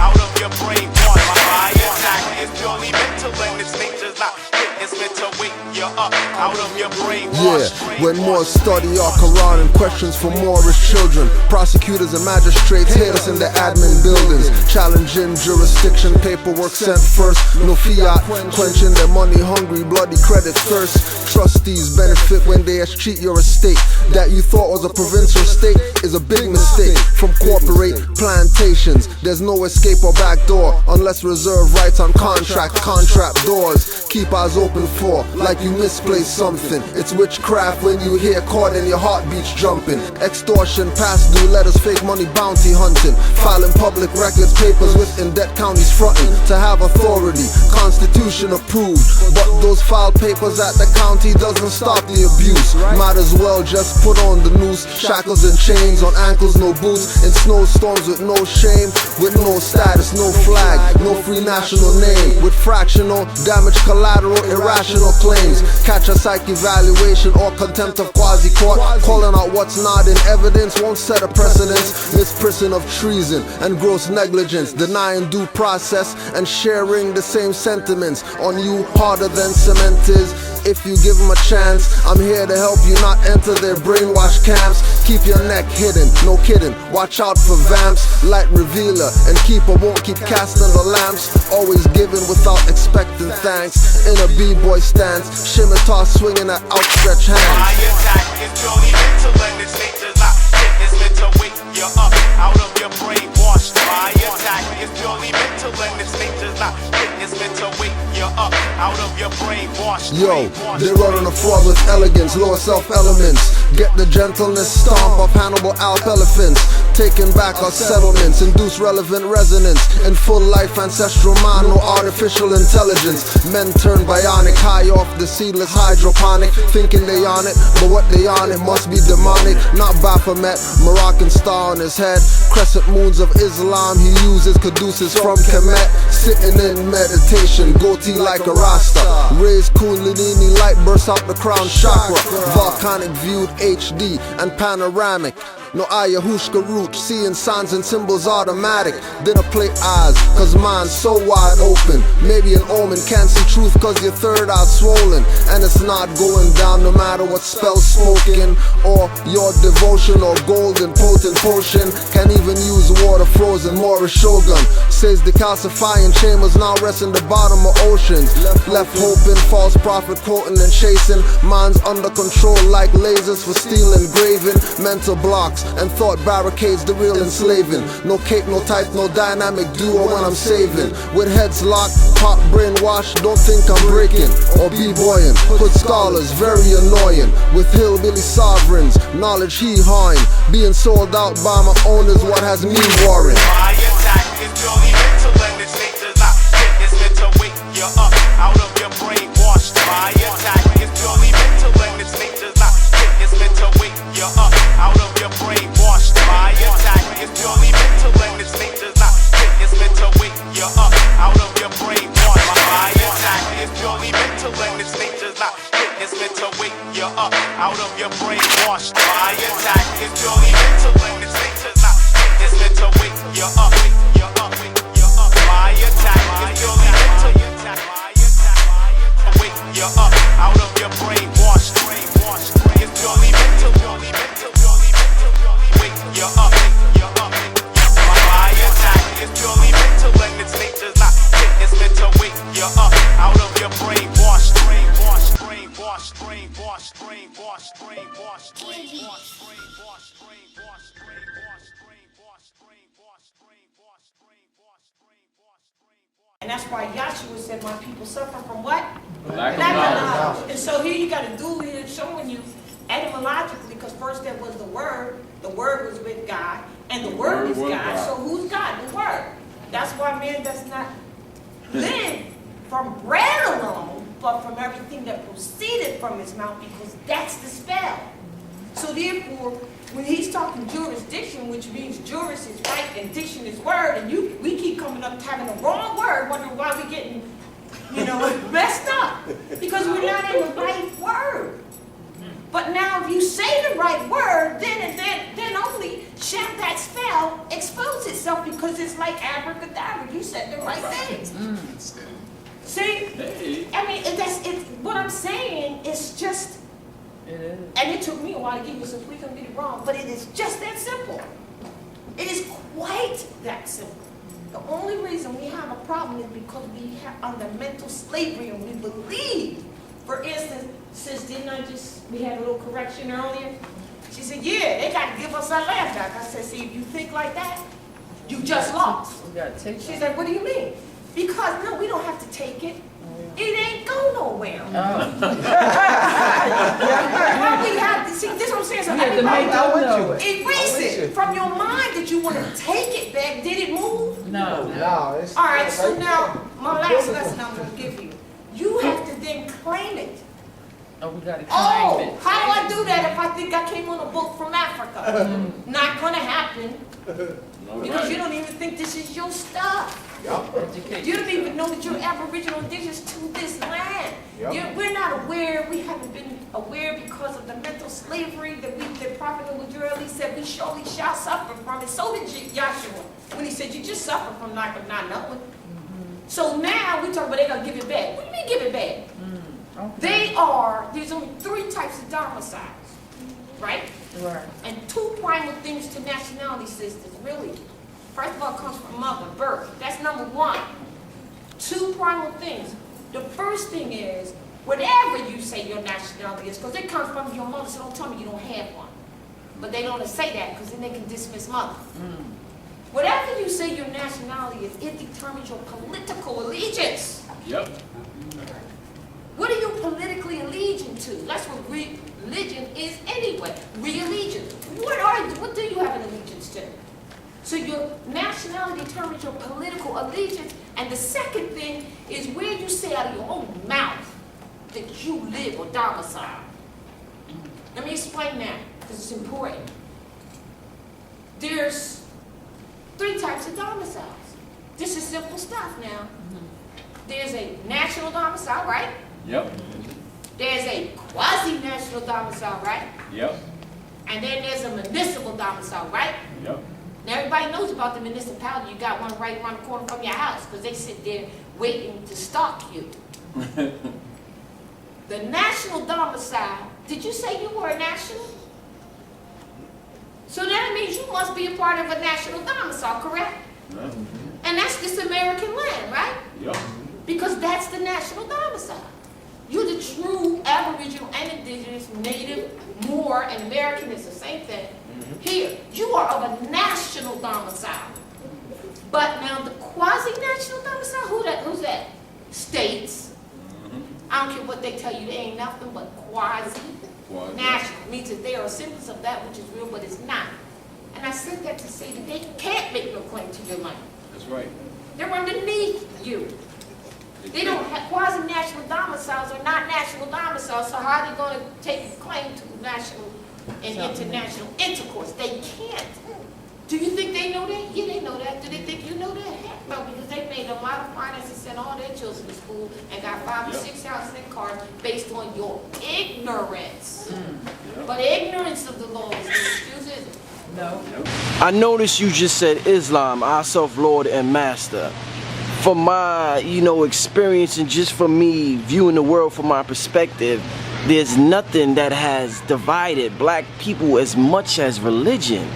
out of your brain. My attack is purely mental and its nature's not fit. It's meant to wake you up out of your brain. Yeah, when Moors study our Quran and questions for Moorish children, prosecutors and magistrates hate us in the admin buildings, challenging jurisdiction, paperwork sent first, no fiat, quenching their money-hungry, bloody credit thirst. Trustees benefit when they escheat your estate. That you thought was a provincial state is a big mistake. From corporate plantations, there's no escape or back door unless reserve rights on contract doors. Keep eyes open for, like you misplaced something. It's witchcraft when you hear caught and your heartbeats jumping. Extortion, past due letters, fake money, bounty hunting. Filing public records, papers with in-debt counties fronting. To have authority, constitution approved. But those filed papers at the county doesn't stop the abuse. Might as well just put on the noose. Shackles and chains on ankles, no boots. In snowstorms with no shame, with no status, no flag, no free national name. With fractional damage, collateral, irrational claims. Catch a psych evaluation or contempt of quasi-court. Calling out what's not in evidence won't set a precedence. Misprision of treason and gross negligence. Denying due process and sharing the same sentiments. On you harder than cement is. If you give them a chance, I'm here to help you not enter their brainwash camps. Keep your neck hidden, no kidding. Watch out for vamps, light revealer, and keeper won't keep casting the lamps. Always giving without expecting thanks. In a b-boy stance, scimitar swinging at outstretched hands. My attack is purely mental and its nature's not fit. It's meant to wake you up out of your brainwash. My attack is purely mental and its nature's not fit. It's meant to wake you up out of your brainwash. Yo, they run on a fraud with elegance, lower self-elements. Get the gentleness stomp of Hannibal Alp elephants. Taking back our settlements, induce relevant resonance. In full life, ancestral mind, no artificial intelligence. Men turn bionic, high off the seedless hydroponic. Thinking they on it, but what they on it must be demonic. Not Baphomet, Moroccan star on his head. Crescent moons of Islam, he uses caduceus from kimet. Sitting in meditation, goatee like a Rasta. Raised Kundalini light bursts out the crown chakra. Volcanic viewed HD and panoramic. No ayahuasca root, seeing signs and symbols automatic. Dinner plate eyes, cause mine's so wide open. Maybe an omen, can't see truth cause your third eye swollen. And it's not going down no matter what spell's smoking. Or your devotion or golden potent potion. Can't even use water frozen, Moorish shogun. Says the calcifying chambers now rest in the bottom of oceans. Left hoping, false prophet quoting and chasing. Minds under control like lasers for steel engraving. Mental blocks and thought barricades, the real enslaving. No cape, no type, no dynamic duo when I'm saving. With heads locked, pop brainwash, don't think I'm breaking or b-boying. Put scholars, very annoying. With hillbilly sovereigns, knowledge hee-hawing. Being sold out by my owners, what has me worrying? My attack is purely mental and its nature's not fit. It's meant to wake you up out of your brainwash. My attack is purely mental and its nature's not fit. It's meant to wake you up out of your brainwash. My attack is purely mental and its nature's not fit. It's meant to wake you up out of your brainwash. My attack is purely mental and its nature's not fit. It's meant to wake you up out of your brainwash. My attack is purely mental and its nature's not fit. It's meant to wake you up. My attack is purely mental. Wake you up out of your brainwash. It's purely mental. Wake you up. My attack is purely mental and its nature's not fit. It's meant to wake you up out of your brainwash. And that's why Yahshua said, my people suffer from what? Lack of knowledge. And so here you got to do here showing you etymologically, because first there was the Word was with God, and the Word is God. So who's God? The Word. That's why man does not live from bread alone, but from everything that proceeded from his mouth, because that's the spell. So therefore, when he's talking jurisdiction, which means juris is right and diction is word, and we keep coming up having the wrong word, wondering why we're getting, messed up. Because we're not in the right word. But now if you say the right word, then only that spell expose itself because it's like abracadabra. You said the right things. See? I mean, what I'm saying is just, and it took me a while to get you so we can get it wrong, but it is just that simple. It is quite that simple. The only reason we have a problem is because we have under mental slavery and we believe. For instance, we had a little correction earlier. She said, yeah, they got to give us our land back. I said, see, if you think like that, you just lost. She said, what do you mean? Because, no, we don't have to take it. It ain't go nowhere. Well, we have to see, this is what I'm saying. So everybody erase it from your mind that you want to take it back. Did it move? No. All right, so now, my last lesson I'm going to give you. You have to then claim it. Oh, we got to claim it. How do I do that if I think I came on a boat from Africa? Not going to happen. Because you don't even think this is your stuff. You don't even know that you're Aboriginal indigenous to this land. We're not aware, we haven't been aware because of the mental slavery that the Prophet literally said we surely shall suffer from it. So did Joshua when he said you just suffer from not knowing. So now we talk about they're going to give it back. What do you mean give it back? There's only 3 types of domiciles, right? Right. And 2 primal things to nationality systems, really. First of all, it comes from mother, birth. That's number 1. 2 primal things. The first thing is, whatever you say your nationality is, because it comes from your mother, so don't tell me you don't have one. But they don't want to say that, because then they can dismiss mother. Whatever you say your nationality is, it determines your political allegiance. Yep. What are you politically allegiant to? That's what religion is anyway. Re-allegiance. What do you have an allegiance to? So your nationality determines your political allegiance. And the second thing is where you say out of your own mouth that you live or domicile. Let me explain that, because it's important. There's 3 types of domiciles. This is simple stuff now. There's a national domicile, right? Yep. There's a quasi-national domicile, right? Yep. And then there's a municipal domicile, right? Yep. Now everybody knows about the municipality. You got one right around the corner from your house because they sit there waiting to stalk you. The national domicile, did you say you were a national? So that means you must be a part of a national domicile, correct? Yep. And that's this American land, right? Yep. Because that's the national domicile. You're the true Aboriginal and Indigenous, Native, Moor, and American. It's the same thing. Here, you are of a national domicile. But now the quasi-national domicile, who's that? States. I don't care what they tell you, they ain't nothing but quasi-national. Means that they are symbols of that which is real, but it's not. And I said that to say that they can't make no claim to your land. That's right. They're underneath you. They don't have quasi-national domiciles or not national domiciles, so how are they going to take a claim to national and international intercourse? They can't. Do you think they know that? Yeah, they know that. Do they think you know that? Heck no, because they made a lot of finances, sent all their children to school, and got 5 or 6 houses and cars based on your ignorance. But ignorance of the law is no excuse, is it? No. I noticed you just said Islam, our self-Lord and Master. From my, experience and just from me viewing the world from my perspective, there's nothing that has divided black people as much as religion.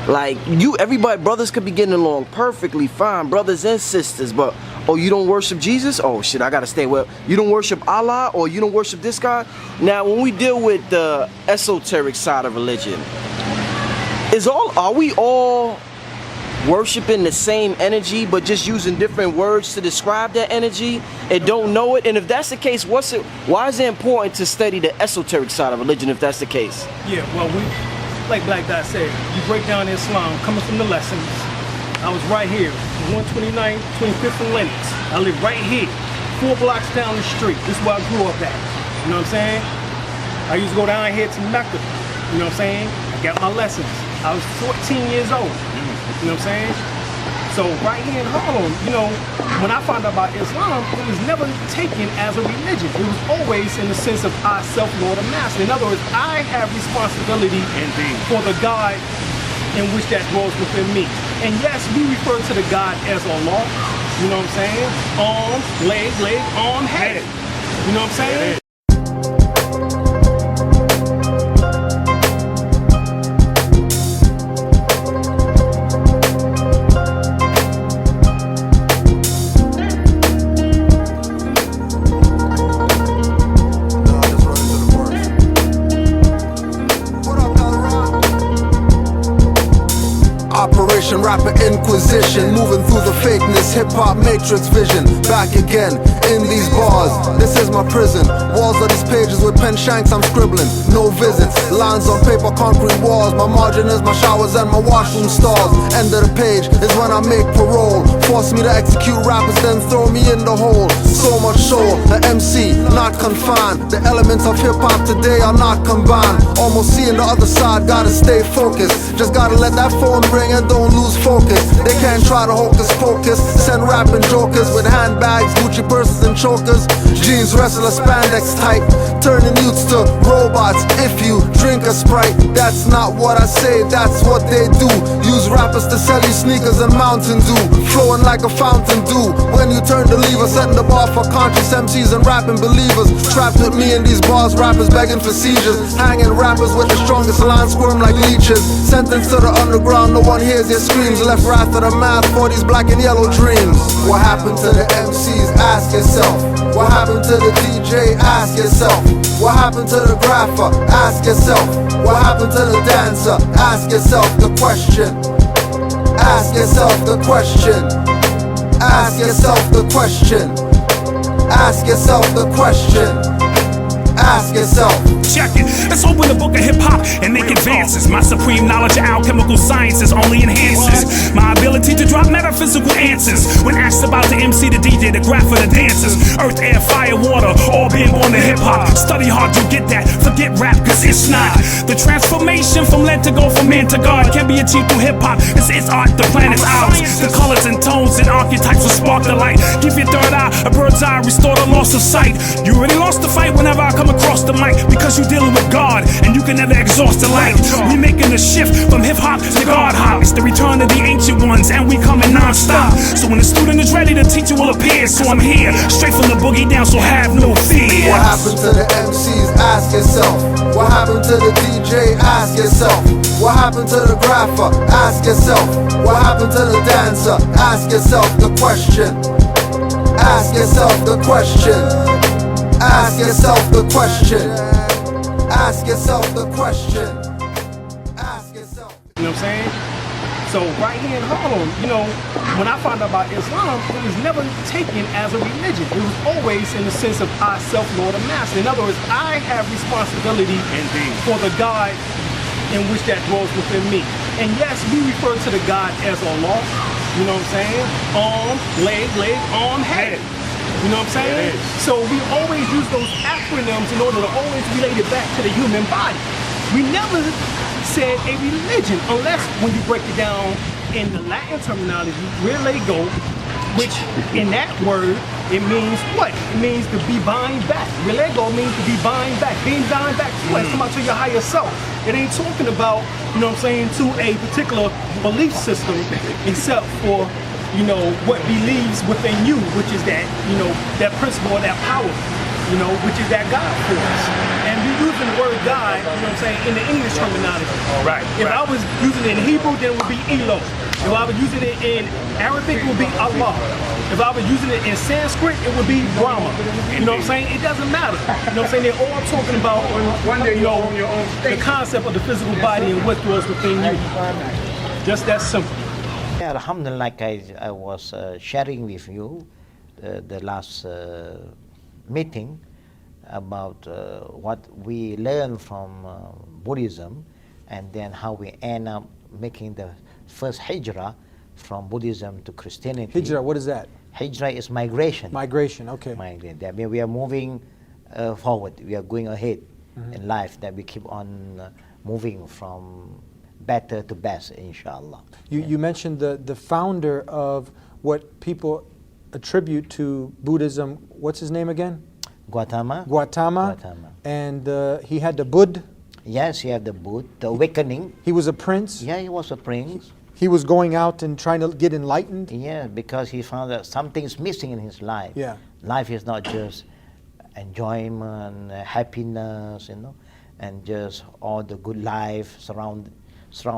Like, everybody, brothers could be getting along perfectly fine, brothers and sisters, but, oh, you don't worship Jesus? Oh, shit, I gotta stay well. You don't worship Allah, or you don't worship this God? Now, when we deal with the esoteric side of religion, are we all worshiping the same energy but just using different words to describe that energy and don't know it? And if that's the case, why is it important to study the esoteric side of religion if that's the case? Yeah, well, like Black Dot said, you break down Islam coming from the lessons. I was right here, 129, 25th and Lenox. I live right here, 4 blocks down the street. This is where I grew up at. You know what I'm saying? I used to go down here to Mecca. You know what I'm saying? I got my lessons. I was 14 years old. You know what I'm saying? So right here in Harlem, when I found out about Islam, it was never taken as a religion. It was always in the sense of I, self, Lord, and Master. In other words, I have responsibility for the God in which that dwells within me. And yes, we refer to the God as Allah. You know what I'm saying? Arm, leg, arm, head. You know what I'm saying? Operation Rapper Inquisition, moving through the fakeness, hip-hop matrix vision. Back again in these bars, this is my prison. Walls of these pages with pen shanks I'm scribbling. No visits, lines on paper, concrete walls. My margin is my showers and my washroom stalls. End of the page is when I make parole. Force me to execute rappers, then throw me in the hole. So much so, the MC not confined. The elements of hip-hop today are not combined. Almost seeing the other side, gotta stay focused. Just gotta let that phone ring and don't lose focus. They can't try to hocus pocus. Send rapping jokers with handbags, Gucci purses and chokers. Jeans, wrestler, spandex tight, turning youths to robots. If you drink a Sprite, that's not what I say, that's what they do. Use rappers to sell you sneakers and Mountain Dew, flowing like a fountain dew. When you turn the lever, setting the bar for conscious MCs and rapping believers. Trapped with me in these bars, rappers begging for seizures. Hanging rappers with the strongest lines, squirm like leeches. Sentenced to the underground, no one hears your screams. Left right for the math for these black and yellow dreams. What happened to the MCs? Ask yourself. What happened to the DJ? Ask yourself. What happened to the grapher? Ask yourself. What happened to the dancer? Ask yourself the question. Ask yourself the question. Ask yourself the question. Ask yourself the question. Ask yourself. Check it. Let's open the book of hip-hop and make advances. My supreme knowledge of alchemical sciences only enhances my ability to drop metaphysical answers. When asked about the MC, the DJ, the grapher, the dancers, earth, air, fire, water, all being born to hip-hop. Study hard, you get that. Forget rap, cause it's not. The transformation from lead to go from man to God can be achieved through hip-hop. It's art, the planet's ours. The colors and tones and archetypes will spark the light. Give your third eye a bird's eye, restore the loss of sight. You already lost the fight whenever I come across the mic, because you're dealing with God and you can never exhaust the light. We making a shift from hip-hop to God-hop. It's the return of the ancient ones and we coming non-stop. So when the student is ready, the teacher will appear. So I'm here, straight from the boogie down, so have no fear. What happened to the MCs? Ask yourself. What happened to the DJ? Ask yourself. What happened to the grapher? Ask yourself. What happened to the dancer? Ask yourself the question. Ask yourself the question. Ask yourself the question. Ask yourself the question. Ask yourself. You know what I'm saying? So right here in Harlem, you know, when I found out about Islam, it was never taken as a religion. It was always in the sense of I, self, Lord, and Master. In other words, I have responsibility for the God in which that dwells within me. And yes, we refer to the God as Allah. You know what I'm saying? Arm, leg, arm, head. You know what I'm saying? So we always use those acronyms in order to always relate it back to the human body. We never said a religion, unless when you break it down in the Latin terminology, relego, which in that word, it means what? It means to be bind back. Relego means to be bind back. Being bind back to what? Come out to your higher self. It ain't talking about, you know what I'm saying, to a particular belief system, except for, you know, what believes within you, which is that, you know, that principle or that power, you know, which is that God force. And we using the word God, you know what I'm saying, in the English terminology. Right. If I was using it in Hebrew, then it would be Elo. If I was using it in Arabic, it would be Allah. If I was using it in Sanskrit, it would be Brahma. You know what I'm saying? It doesn't matter. You know what I'm saying? They're all talking about, you know, the concept of the physical body and what dwells within you. Just that simple. Yeah, alhamdulillah, like I was sharing with you the last meeting about what we learned from Buddhism, and then how we end up making the first hijrah from Buddhism to Christianity. Hijrah, what is that? Hijrah is migration. Migration, okay. Migrate. That means we are moving forward. We are going ahead in life. That we keep on moving from better to best, inshallah. You mentioned the founder of what people attribute to Buddhism. What's his name again? Gautama. And he had the Buddha. Yes, he had the boot, the awakening. He was a prince. Yeah, he was a prince. He was going out and trying to get enlightened. Yeah, because he found that something is missing in his life. Yeah. Life is not just enjoyment, happiness, and just all the good life surround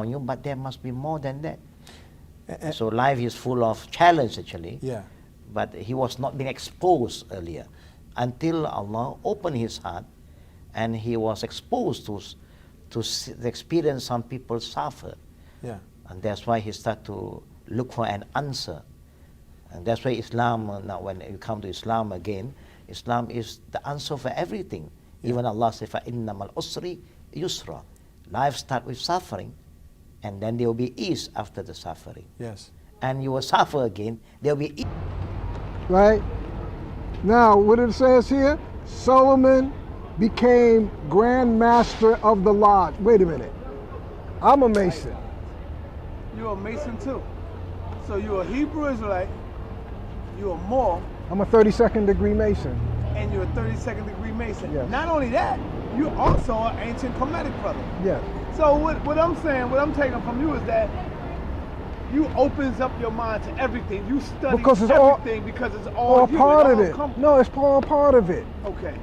you, but there must be more than that. So life is full of challenge, actually. Yeah. But he was not being exposed earlier until Allah opened his heart and he was exposed to experience some people suffer. Yeah. And that's why he started to look for an answer. And that's why Islam, now when you come to Islam again, Islam is the answer for everything. Yeah. Even Allah says, فَإِنَّمَا الْأُسْرِ يُسْرًا. Life starts with suffering, and then there will be ease after the suffering. Yes. And you will suffer again, there will be ease. Right? Now, what it says here, Solomon became Grand Master of the Lodge. Wait a minute. I'm a Mason. You're a Mason too. So you're a Hebrew Israelite, you're a Moor, I'm a 32nd degree Mason. and you're a 32nd degree Mason. Yes. Not only that, you're also an ancient Kemetic brother. Yes. So what I'm saying, what I'm taking from you is that you opens up your mind to everything. You study Because it's everything because it's all you. part of all it. No, it's all part of it. Okay.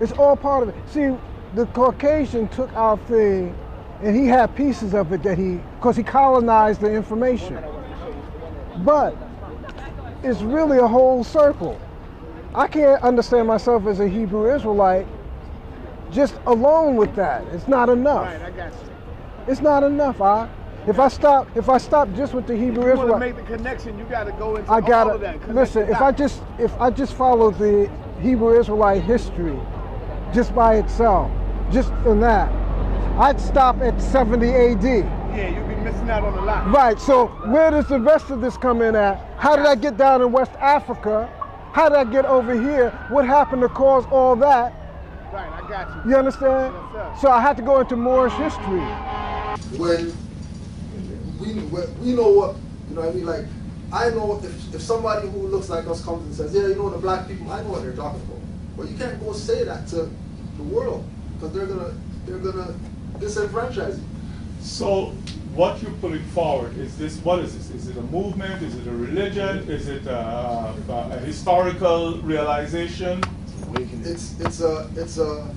It's all part of it. See, the Caucasian took our thing and he had pieces of it that because he colonized the information. But it's really a whole circle. I can't understand myself as a Hebrew Israelite just alone with that. It's not enough. Right, I got you. It's not enough. If I stop just with the Hebrew If you want to Israelite, make the connection, you got to go into I all gotta of that. Connect listen. the dots. If I just follow the Hebrew Israelite history, just by itself, just in that, I'd stop at 70 AD. Yeah, you'll be missing out on a lot. Right. So where does the rest of this come in at? How did I get down in West Africa? How did I get over here? What happened to cause all that? Right, I got you. You understand? Yes, sir. So I had to go into Moorish history. When we know what, you know what I mean? Like, I know if somebody who looks like us comes and says, yeah, you know, the black people, I know what they're talking about. But you can't go say that to the world because they're gonna disenfranchise you. So what you're putting forward, what is this? Is it a movement? Is it a religion? Is it a historical realization? It's a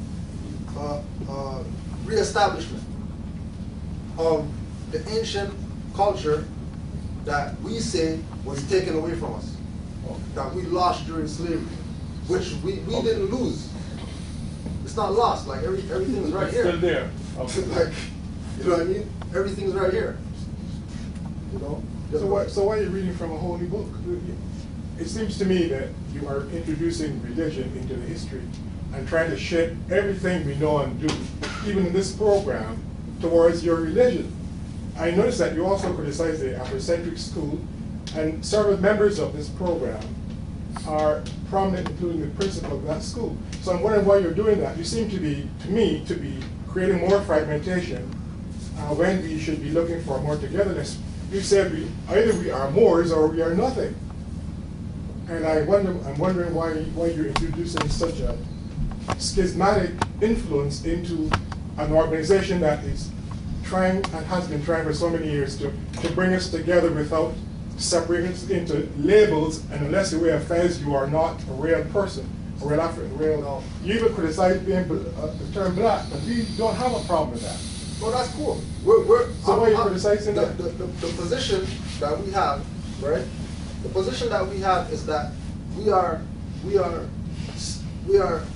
reestablishment of the ancient culture that we say was taken away from us, that we lost during slavery, which we didn't lose. It's not lost. Like everything's right here. Still there. Okay. Like, you know what I mean? Everything's right here. You know. So why are you reading from a holy book? It seems to me that you are introducing religion into the history and trying to shed everything we know and do, even in this program, towards your religion. I noticed that you also criticize the Afrocentric school, and several members of this program are prominent, including the principal of that school. So I'm wondering why you're doing that. You seem to be, to me, to be creating more fragmentation when we should be looking for more togetherness. You said either we are Moors or we are nothing. And I'm wondering why you're introducing such a schismatic influence into an organization that is trying and has been trying for so many years to bring us together without separating us into labels, and unless the way affairs you are not a real person, a real African, you even criticize being the term black, but we don't have a problem with that. Well, that's cool. So why are you criticizing that? The position that we have, right? The position that we have is that we are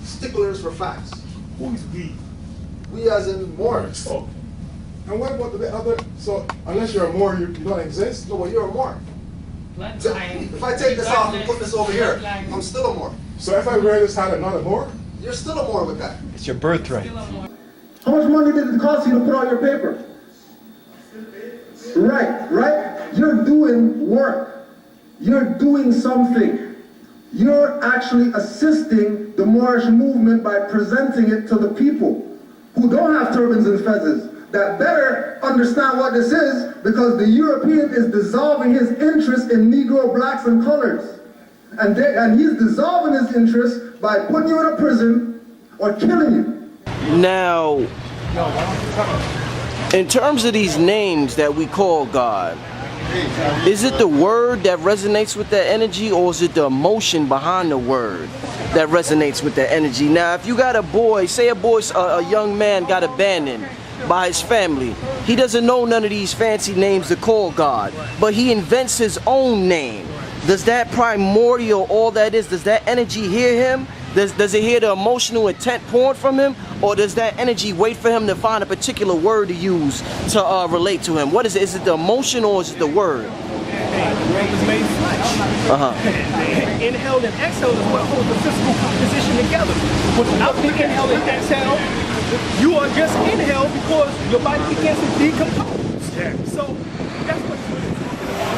sticklers for facts. Who is we? We as in Moors. Oh. And what about the other? So unless you're a Moor, you don't exist? No, well, you're a Moor. If I take this off and put this over here, I'm still a Moor. So if I wear this hat, I'm not a Moor? You're still a Moor with that. It's your birthright. How much money did it cost you to put out your paper? Right. You're doing work. You're doing something. You're actually assisting the Moorish movement by presenting it to the people who don't have turbans and fezzes, that better understand what this is, because the European is dissolving his interest in Negro, blacks, and colors. And he's dissolving his interest by putting you in a prison or killing you. Now, In terms of these names that we call God, is it the word that resonates with that energy, or is it the emotion behind the word that resonates with that energy? Now, if you got a boy, say a young man got abandoned by his family, he doesn't know none of these fancy names to call God, but he invents his own name. Does that primordial, all that is, does that energy hear him? Does it hear the emotional intent poured from him? Or does that energy wait for him to find a particular word to use to relate to him? What is it? Is it the emotion or is it the word? The word was made flesh. Inhale and exhale is what holds the physical composition together. Without the inhale and exhale, you are just inhale because your body begins to decompose. So that's what it's really talking about.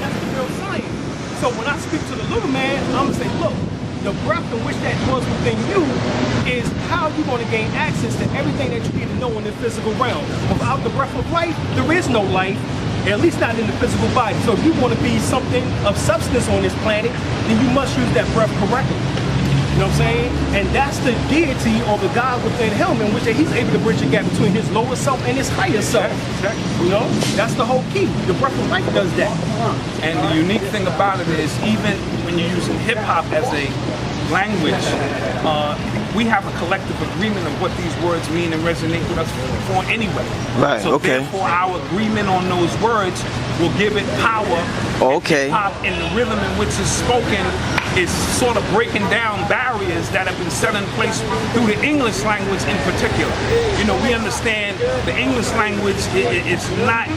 That's the real science. So when I speak to the little man, I'm going to say, look, the breath in which that was within you is how you're going to gain access to everything that you need to know in the physical realm. Without the breath of life, there is no life, at least not in the physical body. So if you want to be something of substance on this planet, then you must use that breath correctly. You know what I'm saying? And that's the deity or the God within him in which he's able to bridge a gap between his lower self and his higher self. You know? That's the whole key. The breath of life does that. And the unique thing about it is, even when you're using hip-hop as a language, we have a collective agreement of what these words mean and resonate with us for anyway. Right, so okay. Therefore, our agreement on those words will give it power. Okay. Hip-hop and the rhythm in which it's spoken is sort of breaking down barriers that have been set in place through the English language in particular. You know, we understand the English language is not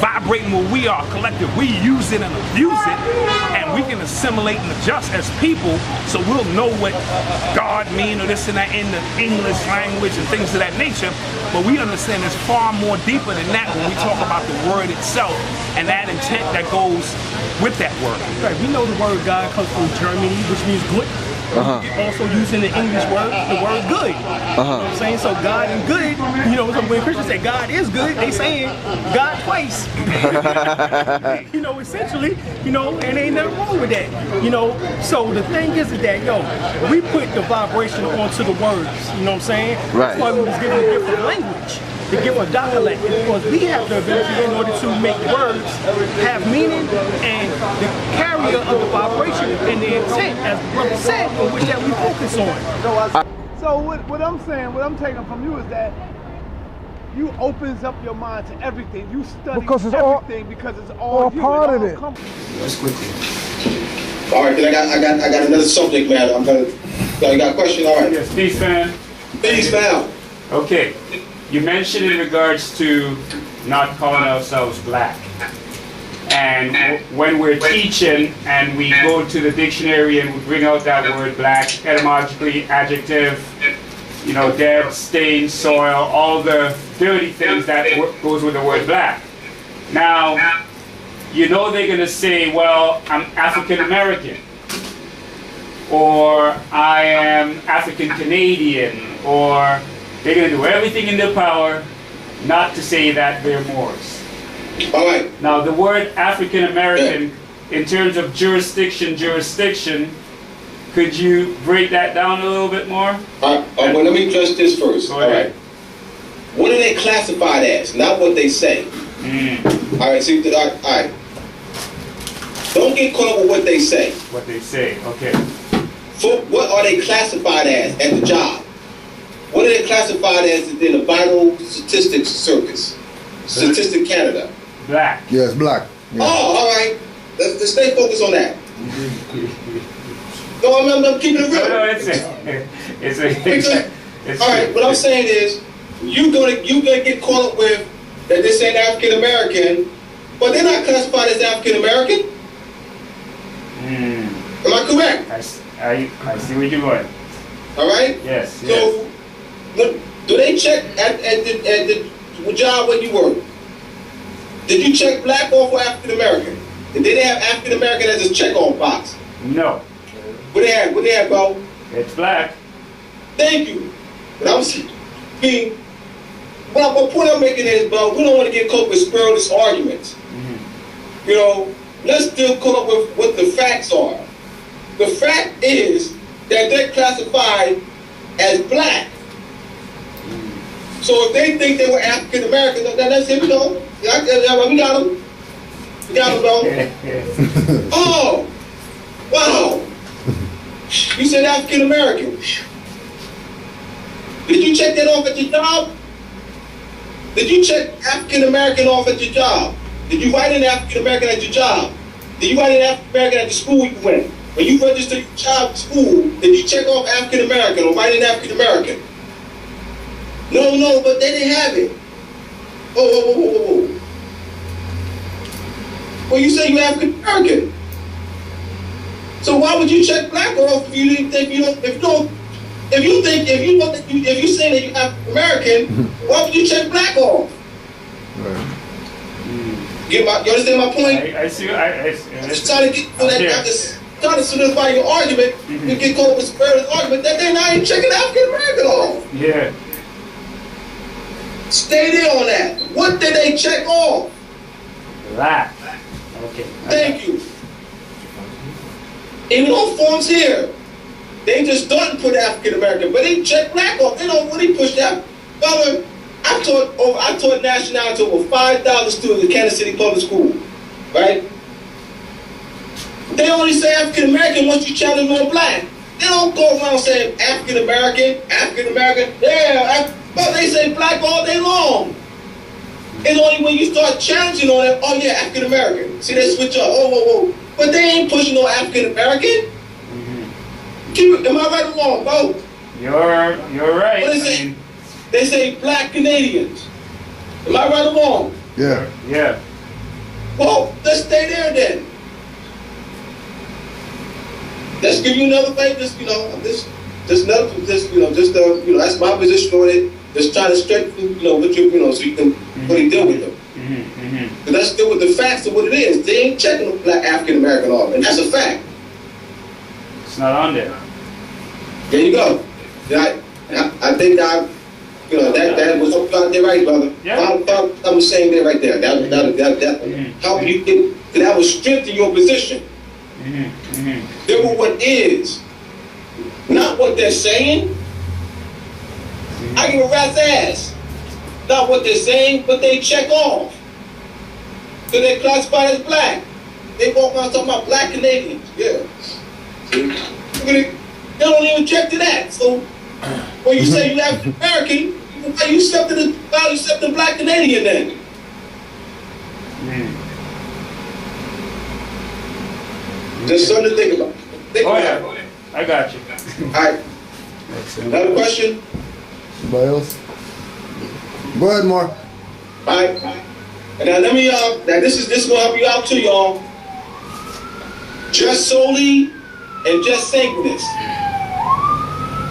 vibrating where we are collective. We use it and abuse it, and we can assimilate and adjust as people, so we'll know what God means or this and that in the English language and things of that nature. But we understand it's far more deeper than that when we talk about the word itself and that intent that goes with that word. Right, we know the word God comes from Germany, which means good. Also using the English word, the word good. You know what I'm saying? So God and good, you know, when Christians say God is good, they saying God twice. You know, essentially, you know, and ain't nothing wrong with that. You know, so the thing is that, yo, we put the vibration onto the words, you know what I'm saying? Right. That's why we was given a different language. To give a dialect, because we have the ability in order to make words have meaning and the carrier of the vibration and the intent, as the brother said, in which that we focus on. So what I'm saying, what I'm taking from you is that you opens up your mind to everything. You study because it's everything because it's all you, part of it. Let's quickly. All right, I got another subject matter. You got a question? All right. Yes, peace, fam. Peace, fam. Okay. You mentioned in regards to not calling ourselves black. And when we're teaching and we go to the dictionary and we bring out that word black, etymologically, adjective, you know, dead, stained, soil, all the dirty things that goes with the word black. Now, you know they're going to say, well, I'm African American, or I am African Canadian, or they're going to do everything in their power not to say that they're Moors. All right. Now, the word African American, in terms of jurisdiction, could you break that down a little bit more? Well, let me address this first. Go ahead. What are they classified as? Not what they say. All right. See, all right. Don't get caught up with what they say. What they say. Okay. So, what are they classified as at the job? What are they classified as in the Vital Statistics Circus? Statistic Canada. Black. Yes, black. Yeah. Oh, all right. Let's stay focused on that. No, I'm keeping it real. No, it's all right. What I'm saying is, you're gonna get caught up with that this ain't African American, but they're not classified as African American. Am I correct? I see where you're going. All right. Yes. So, do they check at the job where you work? Did you check black or African American? Did they have African American as a check-off box? No. What they have, bro? It's black. Thank you. But what point I'm making is, bro, we don't want to get caught with spurious arguments. You know, let's still come up with what the facts are. The fact is that they're classified as black. So if they think they were African American, then that's it, we go. We got them. We got them, bro. Oh, wow. You said African American. Did you check that off at your job? Did you check African American off at your job? Did you write in African American at your job? Did you write in African American at the school you went? When you registered your child at school, did you check off African American or write in African American? No, but they didn't have it. Whoa. Well, you say you're African American. So why would you check black off if you say that you're African American? Why would you check black off? Right. You understand my point? I see. I'm just trying to get I'm just trying to solidify your argument. You get caught up with Spirit's argument that they're not even checking African American off. Yeah. Stay there on that. What did they check off? Black. Okay. Thank you. Even on forms here, they just don't put African American, but they check black off. They don't really push that. Brother, I taught nationality to over 5,000 students at Kansas City Public School, right? They only say African American once you challenge more black. They don't go around saying African American. Yeah, but they say black all day long. It's only when you start challenging on it, oh yeah, African American. See, they switch up. Whoa. But they ain't pushing no African American. Am I right or wrong, bro? You're right. What is it? They say black Canadians. Am I right or wrong? Yeah. Well, let's stay there then. Let's give you another way. That's my position on it. Just trying to strengthen, what you, so you can really deal with them. But let's deal with the facts of what it is. They ain't checking black African American off, and that's a fact. It's not on there. There you go. I think that was out there, right, brother? Yeah. I'm saying that right there. That help you get. That will strengthen your position. Deal with what is, not what they're saying. I give a rat's ass. Not what they're saying, but they check off. So they're classified as black. They walk around talking about black Canadians. Yeah. They don't even check to that. So when you say you African American, why you accepting black Canadian then? Just something to think about. Yeah. I got you. All right. Another question? Anybody else? Go ahead, Mark. All right. And now let me, now this is gonna help you out too, y'all. Just solely and just sanguinis.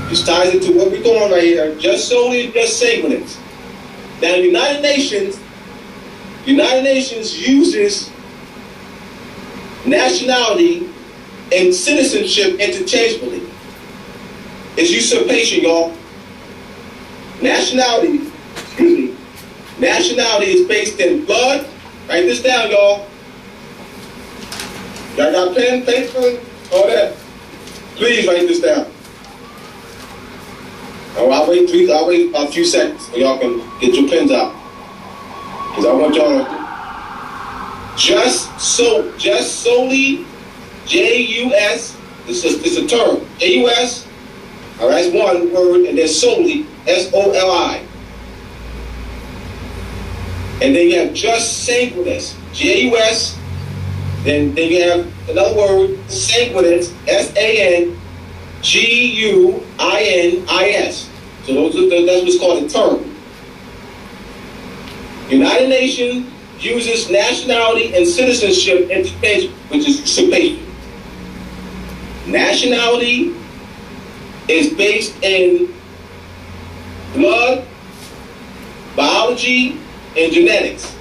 This ties into what we're doing right here. Just solely and just sanguinis. Now, the United Nations uses nationality and citizenship interchangeably. It's usurpation, y'all. Nationality is based in blood. Write this down, y'all. Y'all got pen, paper, all that? Please write this down. I'll wait a few seconds so y'all can get your pens out. Because I want y'all to just solely, J-U-S, this is a term, J-U-S, all right, that's one word, and then solely, S-O-L-I. And then you have just sanguinis, J-U-S, then you have another word, sanguinis, S-A-N-G-U-I-N-I-S. So that's what's called a term. United Nations uses nationality and citizenship interchangeably, which is usurpation. Nationality is based in blood, biology, and genetics,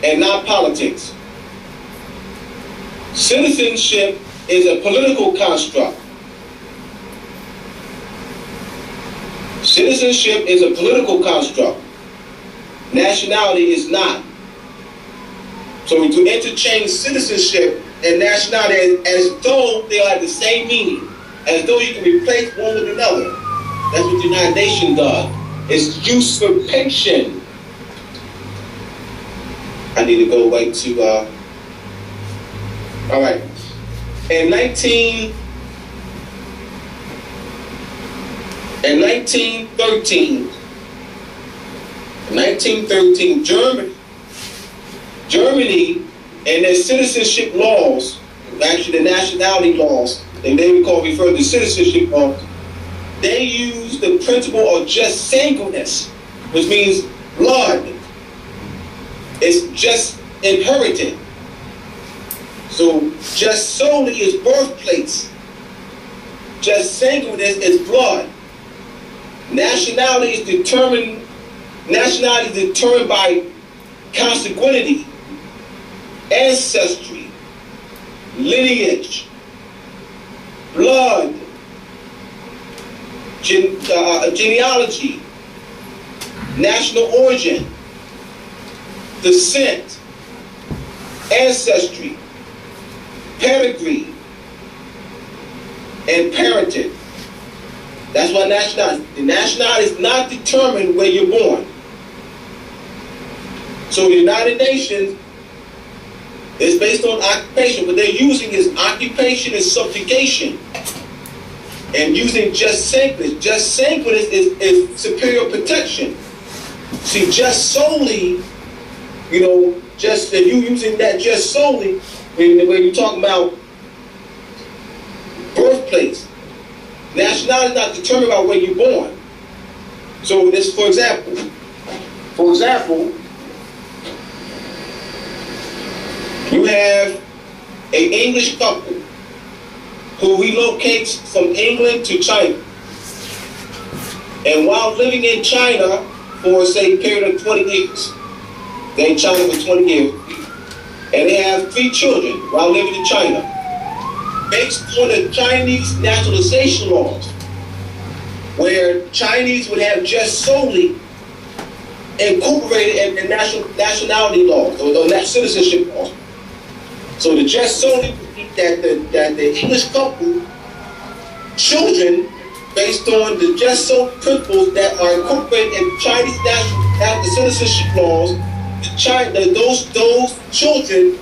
and not politics. Citizenship is a political construct. Citizenship is a political construct. Nationality is not. So to interchange citizenship and nationality as though they have the same meaning, as though you can replace one with another. That's what the United Nations does. It's usurpation. I need to go right to, all right. In 1913, Germany and their citizenship laws, actually the nationality laws, and they refer to citizenship laws, they use the principle of just singleness, which means blood. It's just inherited. So just solely is birthplace. Just singleness is blood. Nationality is determined by consanguinity, ancestry, lineage, blood, genealogy, national origin, descent, ancestry, pedigree, and parentage. That's why nationality. The nationality is not determined where you're born. So the United Nations is based on occupation. What they're using is occupation and subjugation. And using just sacredness. Just sacredness is superior protection. See, just solely, just if you using that just solely, when you're talking about birthplace, nationality is not determined by where you're born. So this, for example, you have an English couple who relocates from England to China. And while living in China for, say, a period of 20 years, they're in China for 20 years, and they have 3 children while living in China. Based on the Chinese naturalization laws, where Chinese would have just solely incorporated in nationality laws, or the citizenship laws. So the just solely that the English couple children, based on the just solely principles that are incorporated in Chinese citizenship laws, those children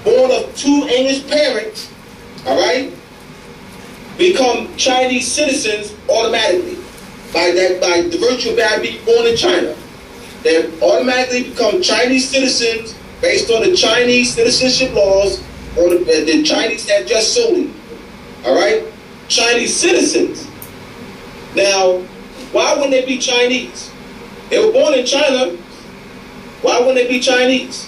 born of 2 English parents, all right, become Chinese citizens automatically by the virtue of that being born in China. They automatically become Chinese citizens based on the Chinese citizenship laws, or the Chinese have just solely, all right, Chinese citizens. Now, why wouldn't they be Chinese? They were born in China. Why wouldn't they be Chinese?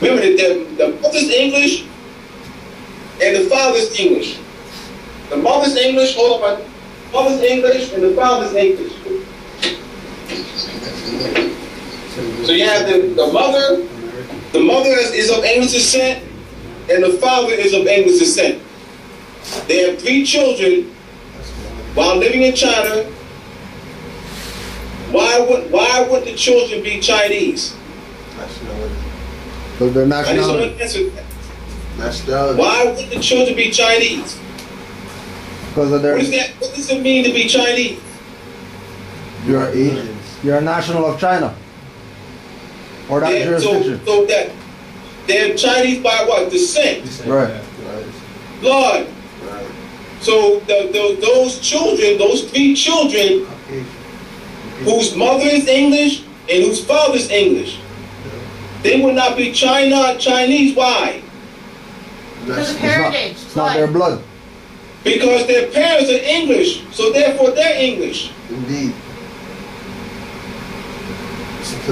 Remember that the mother's English and the father's English. The mother's English, mother's English and the father's English. So you have the mother is of English descent, and the father is of English descent. They have 3 children while living in China. Why would the children be Chinese? Because they're nationality. Why would the children be Chinese? Because of their. What does it mean to be Chinese? You're Asians. You're a national of China. Or that jurisdiction. So that they're Chinese by what? Descent. Right. Blood. Right. So those children, those 3 children, whose mother is English and whose father is English, they would not be Chinese. Why? Because of heritage. It's not their blood. Because their parents are English, so therefore they're English. Indeed.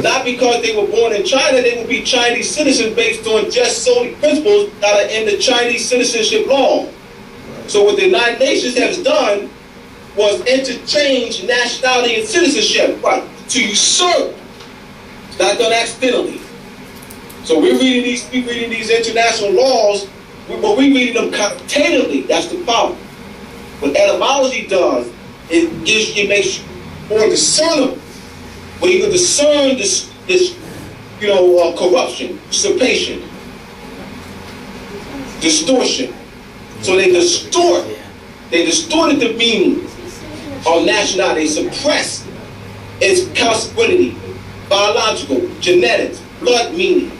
Not because they were born in China, they would be Chinese citizens based on just solely principles that are in the Chinese citizenship law. So what the United Nations has done was interchange nationality and citizenship, right? To usurp. It's not done accidentally. So we're reading these international laws, but we're reading them containedly. That's the problem. What etymology does, it makes you more discernible. Where you can discern this corruption, usurpation, distortion. So they distorted the meaning or nationality, suppress its consanguinity, biological, genetics, blood meaning.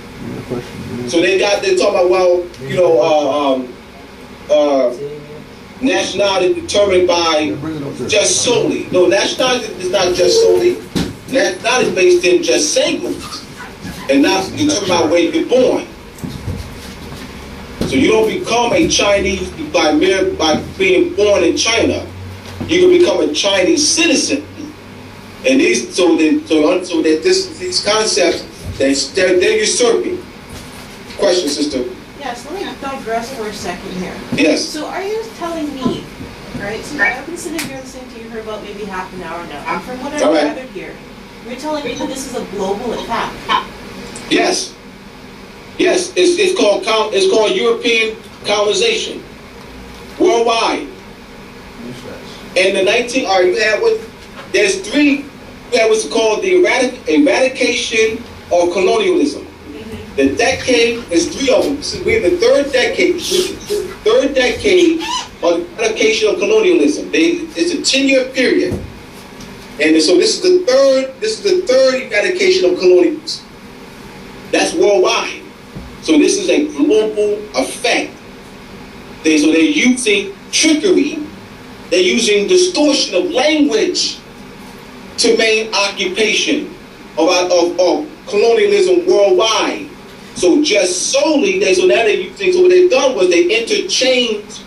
So they're talking about, well, you know, nationality determined by just solely. No, nationality is not just solely. Nationality is based in just sanguines and not determined by where you're born. So you don't become a Chinese by being born in China. You can become a Chinese citizen. And these these concepts they're usurping. Question, sister. Yes, let me digress for a second here. Yes. So are you telling me, right, so I've been sitting here listening to you for about maybe half an hour now, and from what I've gathered here, you're telling me that this is a global attack? Yes. Yes, it's called European colonization. Worldwide. In the there's three, you have what's called the eradication of colonialism. The decade is three of them. We're in the third decade. Third decade of eradication of colonialism. It's a 10-year period. And so this is the third eradication of colonialism. That's worldwide. So this is a global effect. So they're using trickery. They're using distortion of language to maintain occupation of colonialism worldwide. So just solely, so now they're using, so what they've done was they interchanged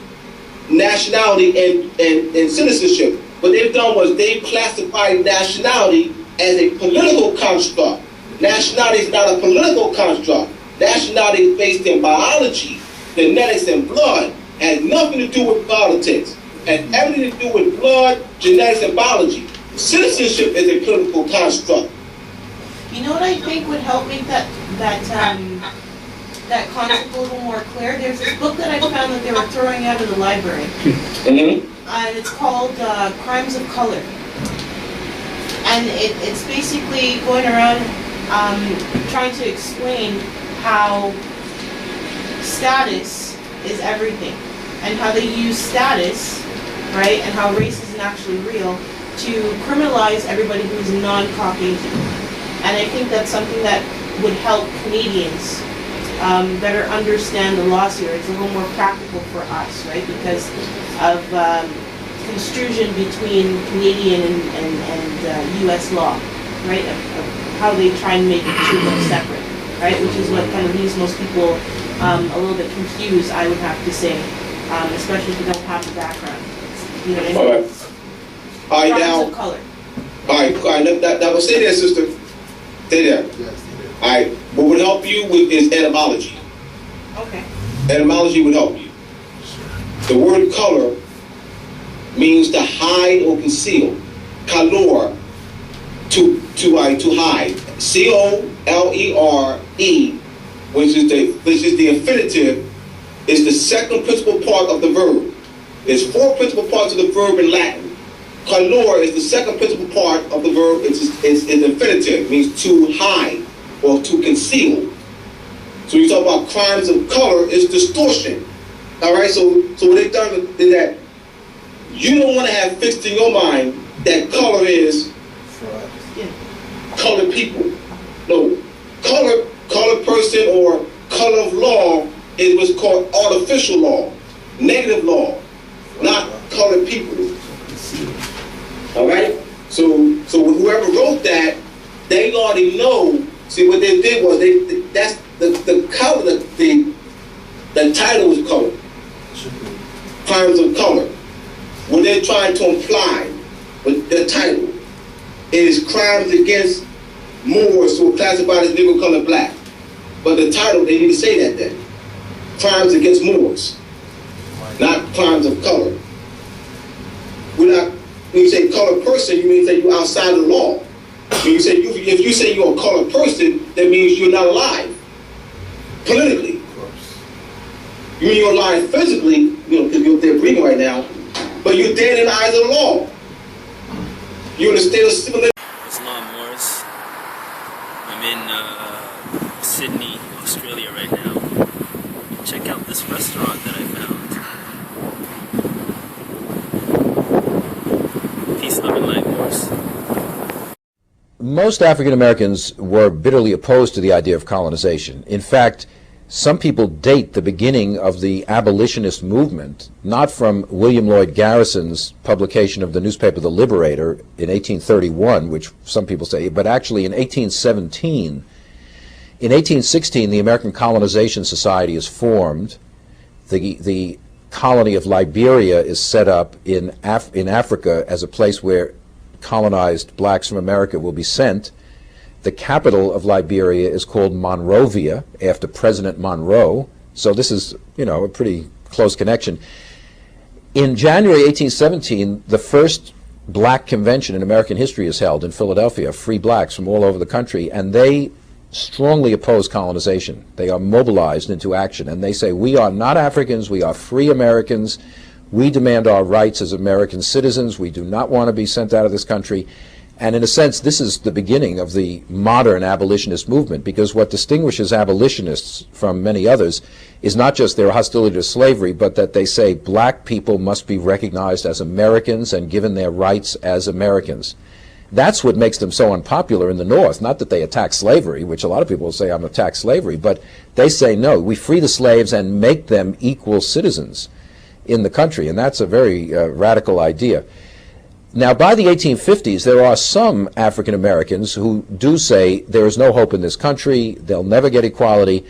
nationality and citizenship. What they've done was they classified nationality as a political construct. Nationality is not a political construct. Nationality is based in biology, genetics, and blood. It has nothing to do with politics. It has everything to do with blood, genetics, and biology. Citizenship is a political construct. You know what I think would help make that concept a little more clear? There's this book that I found that they were throwing out of the library. And it's called Crimes of Color. And it's basically going around trying to explain how status is everything, and how they use status, right, and how race isn't actually real, to criminalize everybody who's non-Caucasian. And I think that's something that would help Canadians better understand the laws here. It's a little more practical for us, right, because of construction between Canadian and U.S. law, right, of how they try and make the two look separate, right, which is what kind of leaves most people a little bit confused, I would have to say, especially if you don't have the background. You know what I mean? All right, now. Of color. All right, that will stay there, sister. Stay there. All right, what would help you is etymology. Okay. Etymology would help you. The word color means to hide or conceal. Color, to hide. C-O-L-E-R-E, which is the infinitive, is the second principal part of the verb. There's four principal parts of the verb in Latin. Color is the second principal part of the verb. It's infinitive, means to hide or to conceal. So you talk about crimes of color, it's distortion. All right, so what they've done is that you don't want to have fixed in your mind that color is colored people. No, colored person or color of law is what's called artificial law, negative law, not colored people. All right, so whoever wrote that, they already know. See, what they did was that's the color. The title was color. Crimes of color. What they're trying to imply with the title is crimes against Moors who are classified as Negro, color, black. But the title, they need to say that then. Crimes against Moors, not crimes of color. When you say colored person, you mean that you're outside of the law. When you say if you say you're a colored person, that means you're not alive politically. You mean you're alive physically, because you're there breathing right now, but you're dead in the eyes of the law. You're in a state of civilization. Nationalland Moors. I'm in Sydney, Australia right now. Check out this restaurant that I found. Peace Most African Americans were bitterly opposed to the idea of colonization. In fact, some people date the beginning of the abolitionist movement not from William Lloyd Garrison's publication of the newspaper The Liberator in 1831, which some people say, but actually in 1817. In 1816, the American Colonization Society is formed. The colony of Liberia is set up in Africa as a place where colonized blacks from America will be sent. The capital of Liberia is called Monrovia, after President Monroe. So this is, a pretty close connection. In January 1817, the first black convention in American history is held in Philadelphia, free blacks from all over the country, and they strongly oppose colonization. They are mobilized into action, and they say, we are not Africans, we are free Americans. We demand our rights as American citizens. We do not want to be sent out of this country. And in a sense, this is the beginning of the modern abolitionist movement, because what distinguishes abolitionists from many others is not just their hostility to slavery, but that they say black people must be recognized as Americans and given their rights as Americans. That's what makes them so unpopular in the North. Not that they attack slavery, which a lot of people will say, I'm attack slavery, but they say, no, we free the slaves and make them equal citizens in the country, and that's a very radical idea. Now, by the 1850s, there are some African Americans who do say there is no hope in this country, they'll never get equality.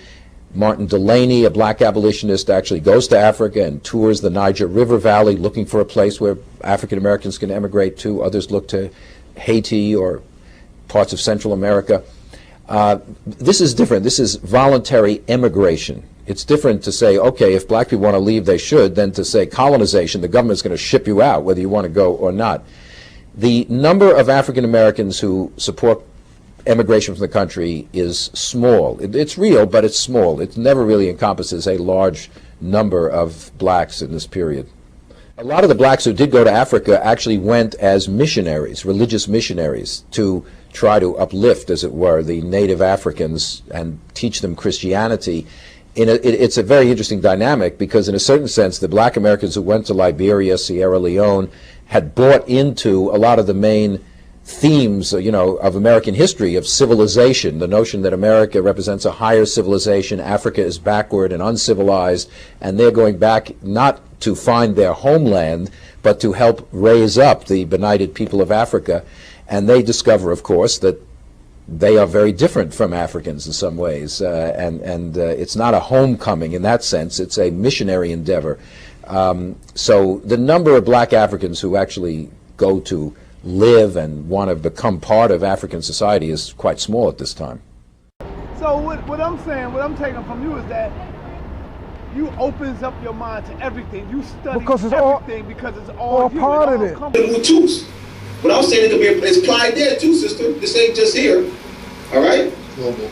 Martin Delaney, a black abolitionist, actually goes to Africa and tours the Niger River Valley looking for a place where African Americans can emigrate to. Others look to Haiti or parts of Central America. This is different. This is voluntary emigration. It's different to say, okay, if black people want to leave, they should, than to say colonization, the government's going to ship you out, whether you want to go or not. The number of African Americans who support emigration from the country is small. It's real, but it's small. It never really encompasses a large number of blacks in this period. A lot of the blacks who did go to Africa actually went as missionaries, religious missionaries, to try to uplift, as it were, the native Africans and teach them Christianity. It's a very interesting dynamic, because in a certain sense the black Americans who went to Liberia, Sierra Leone, had bought into a lot of the main themes, of American history, of civilization, the notion that America represents a higher civilization, Africa is backward and uncivilized, and they're going back not to find their homeland, but to help raise up the benighted people of Africa. And they discover, of course, that they are very different from Africans in some ways, and it's not a homecoming in that sense, it's a missionary endeavor. So the number of black Africans who actually go to live and want to become part of African society is quite small at this time. So what I'm saying, what I'm taking from you is that you opens up your mind to everything. You study everything because it's all you. Part of it. What I'm saying, it's applied there too, sister. This ain't just here. All right?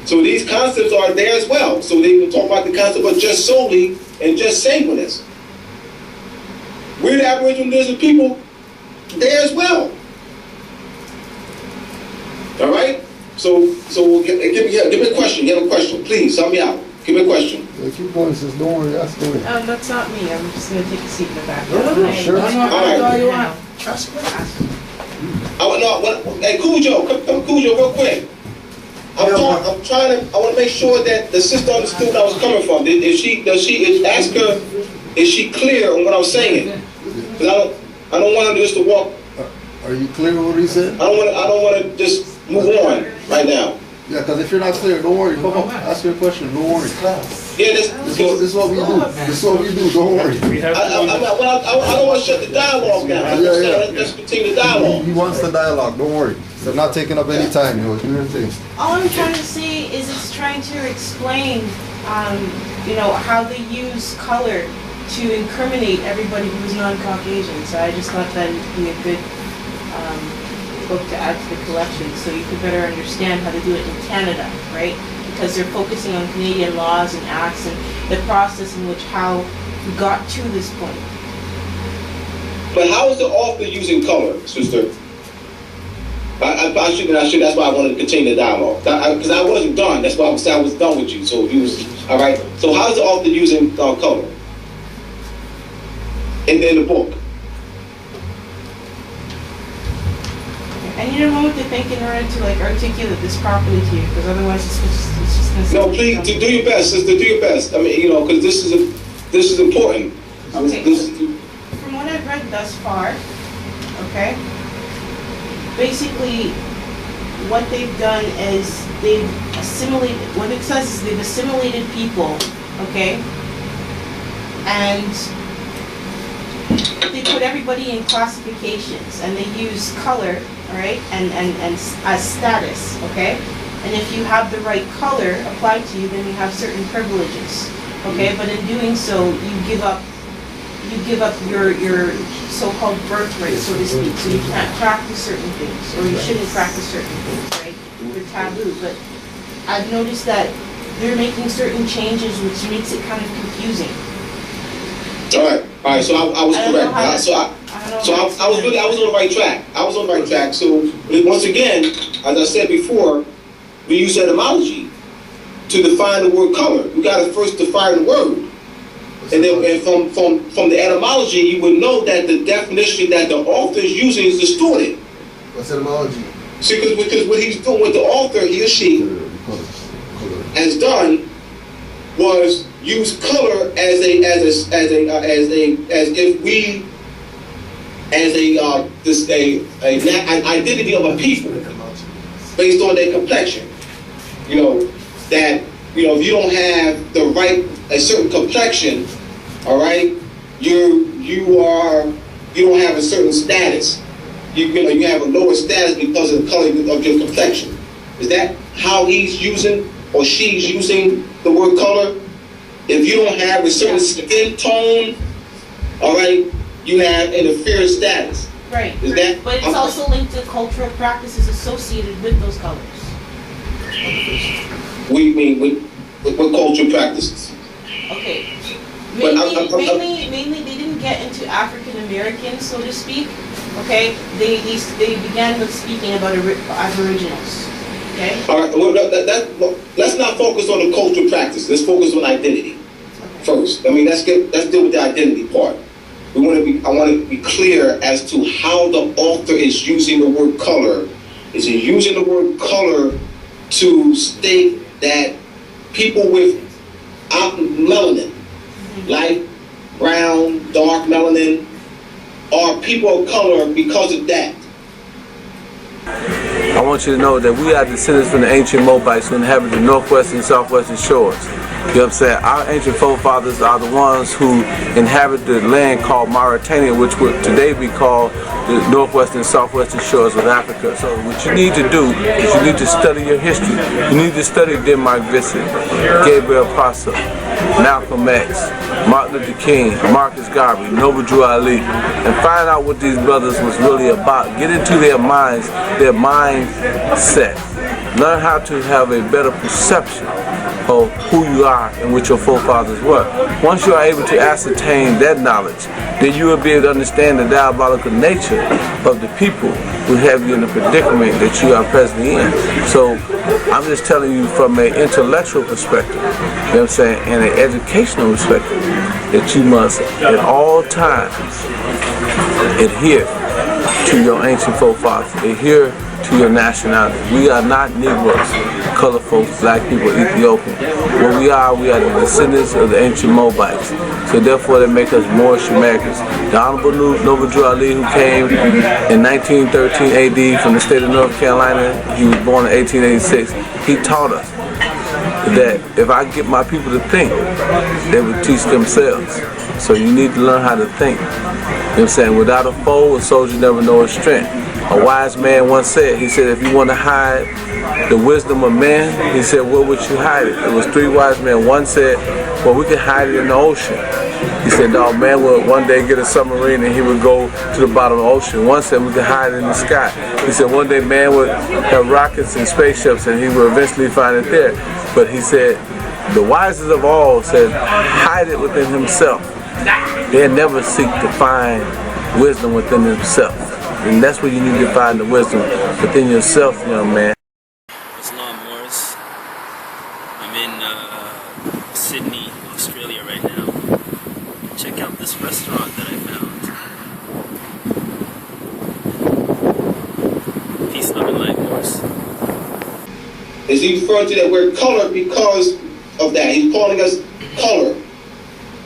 So these concepts are there as well. So they will talk about the concept of just solely and just singleness. We're the Aboriginal people there as well. All right? So give me a question. You have a question. Please, help me out. Give me a question. Yeah, keep going, sis. Don't worry. Ask away. That's not me. I'm just going to take a seat in the back. No, sure. All right. Hey, Cujo, come Cujo, real quick. I want to make sure that the sister understood where I was coming from. Ask her, is she clear on what I'm saying? Because I don't want her just to walk. Are you clear with what he said? I don't want to just move on right now. Yeah, because if you're not clear, don't worry. Come on, ask your question. Don't worry. Yeah, this is what we do. This is what we do. Don't worry. I don't want to shut the dialogue down. Let's continue the dialogue. He wants the dialogue. Don't worry. They're not taking up any time. Do your thing. All I'm trying to say is it's trying to explain, how they use color to incriminate everybody who's non-Caucasian. So I just thought that would be a good book to add to the collection, so you could better understand how to do it in Canada, right? Because they're focusing on Canadian laws and acts and the process in which how we got to this point. But how is the author using color, sister? I should. That's why I wanted to continue the dialogue, because I wasn't done. That's why I was done with you. So all right. So how is the author using color in the book? I need a moment to think in order to like articulate this properly to you, because otherwise it's just gonna. No, please do your best, sister. Do your best. I mean, you know, because this is important. Okay. From what I've read thus far, okay, basically what they've done is they've assimilated. What it says is they've assimilated people, okay, and they put everybody in classifications, and they use color, all right, and as status, okay? And if you have the right color applied to you, then you have certain privileges, okay? But in doing so, you give up your so-called birthright, so to speak. So you can't practice certain things, or you shouldn't practice certain things, right? They're taboo. But I've noticed that they're making certain changes, which makes it kind of confusing. All right. So I was correct. I was on the right track. I was on the right track. So once again, as I said before, we use etymology to define the word color. We got to first define the word, and then from the etymology, you would know that the definition that the author is using is distorted. What's etymology? See, because what he's doing, what the author, he or she, has done was use color as an identity of a people based on their complexion. You know that if you don't have the right a certain complexion, all right, you don't have a certain status. You have a lower status because of the color of your complexion. Is that how he's using or she's using the word color? If you don't have a certain skin tone, all right, you have an inferior status. Right. Is that? But it's also linked to cultural practices associated with those colors. What do you mean with cultural practices? Okay. Mainly they didn't get into African Americans, so to speak. Okay. They began with speaking about Aboriginals. Okay. All right. Well, let's not focus on the cultural practice. Let's focus on identity first. I mean, let's deal with the identity part. I want to be clear as to how the author is using the word color. Is he using the word color to state that people with melanin, light, brown, dark melanin, are people of color because of that? I want you to know that we are descendants from the ancient Moabites who inhabit the northwestern and southwestern shores. You know what I'm saying? Our ancient forefathers are the ones who inhabit the land called Mauritania, which would today be called the northwestern and southwestern shores of Africa. So what you need to do is you need to study your history. You need to study Denmark Vincent, Gabriel Prosser, Malcolm X, Martin Luther King, Marcus Garvey, Noble Drew Ali, and find out what these brothers was really about. Get into their minds, their mindset. Learn how to have a better perception of who you are and what your forefathers were. Once you are able to ascertain that knowledge, then you will be able to understand the diabolical nature of the people who have you in the predicament that you are presently in. So I'm just telling you from an intellectual perspective, you know what I'm saying, and an educational perspective, that you must at all times adhere to your ancient forefathers, adhere to your nationality. We are not Negroes, colored folks, black people, Ethiopian. What we are the descendants of the ancient Moabites. So therefore they make us Moorish Americans. The Honorable Noble Drew Ali, who came in 1913 AD from the state of North Carolina, he was born in 1886, he taught us that if I get my people to think, they would teach themselves. So you need to learn how to think. You know what I'm saying? Without a foe, a soldier never knows his strength. A wise man once said, he said, if you want to hide the wisdom of man, he said, where would you hide it? It was three wise men. One said, well, we can hide it in the ocean. He said, no, man would one day get a submarine and he would go to the bottom of the ocean. One said, we can hide it in the sky. He said, one day man would have rockets and spaceships and he would eventually find it there. But he said, the wisest of all said, hide it within himself. They'll never seek to find wisdom within themselves. And that's where you need to find the wisdom within yourself, young man. Nationalland Moors. I'm in Sydney, Australia right now. Check out this restaurant that I found. Is he referring to that word color because of that? He's calling us color.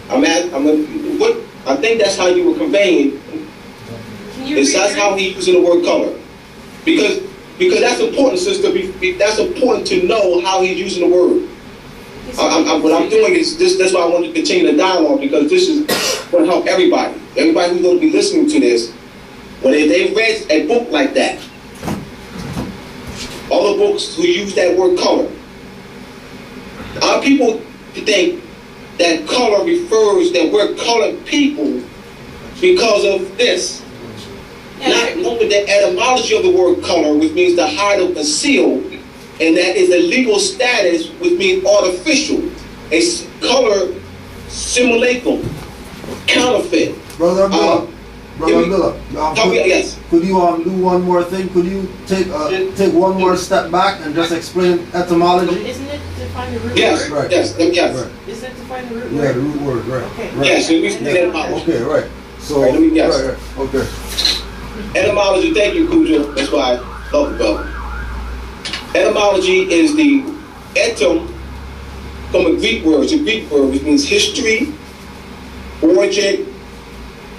I think that's how you were conveying. That's how he's using the word color. Because that's important, sister. That's important to know how he's using the word. What I'm doing is this. That's why I want to continue the dialogue, because this is going to help everybody. Everybody who's going to be listening to this, when they read a book like that, all the books who use that word color, people think that color refers that we're colored people because of this. Not knowing the etymology of the word color, which means to hide or conceal, and that is a legal status, which means artificial, a color simulacrum, counterfeit. Brother Abdullah, yes. Could you do one more thing? Could you take one more step back and just explain etymology? Isn't it define the root yes, word? Yes, yes. Right. Isn't it define the root word? Yeah, the root word, right. Okay. Right. Yes, we speak etymology. Okay, right. So, right, let me guess. Right. Okay. Etymology, thank you, Cujo. That's why I love the brother. Etymology is the etym from a Greek word. It's a Greek word which means history, origin,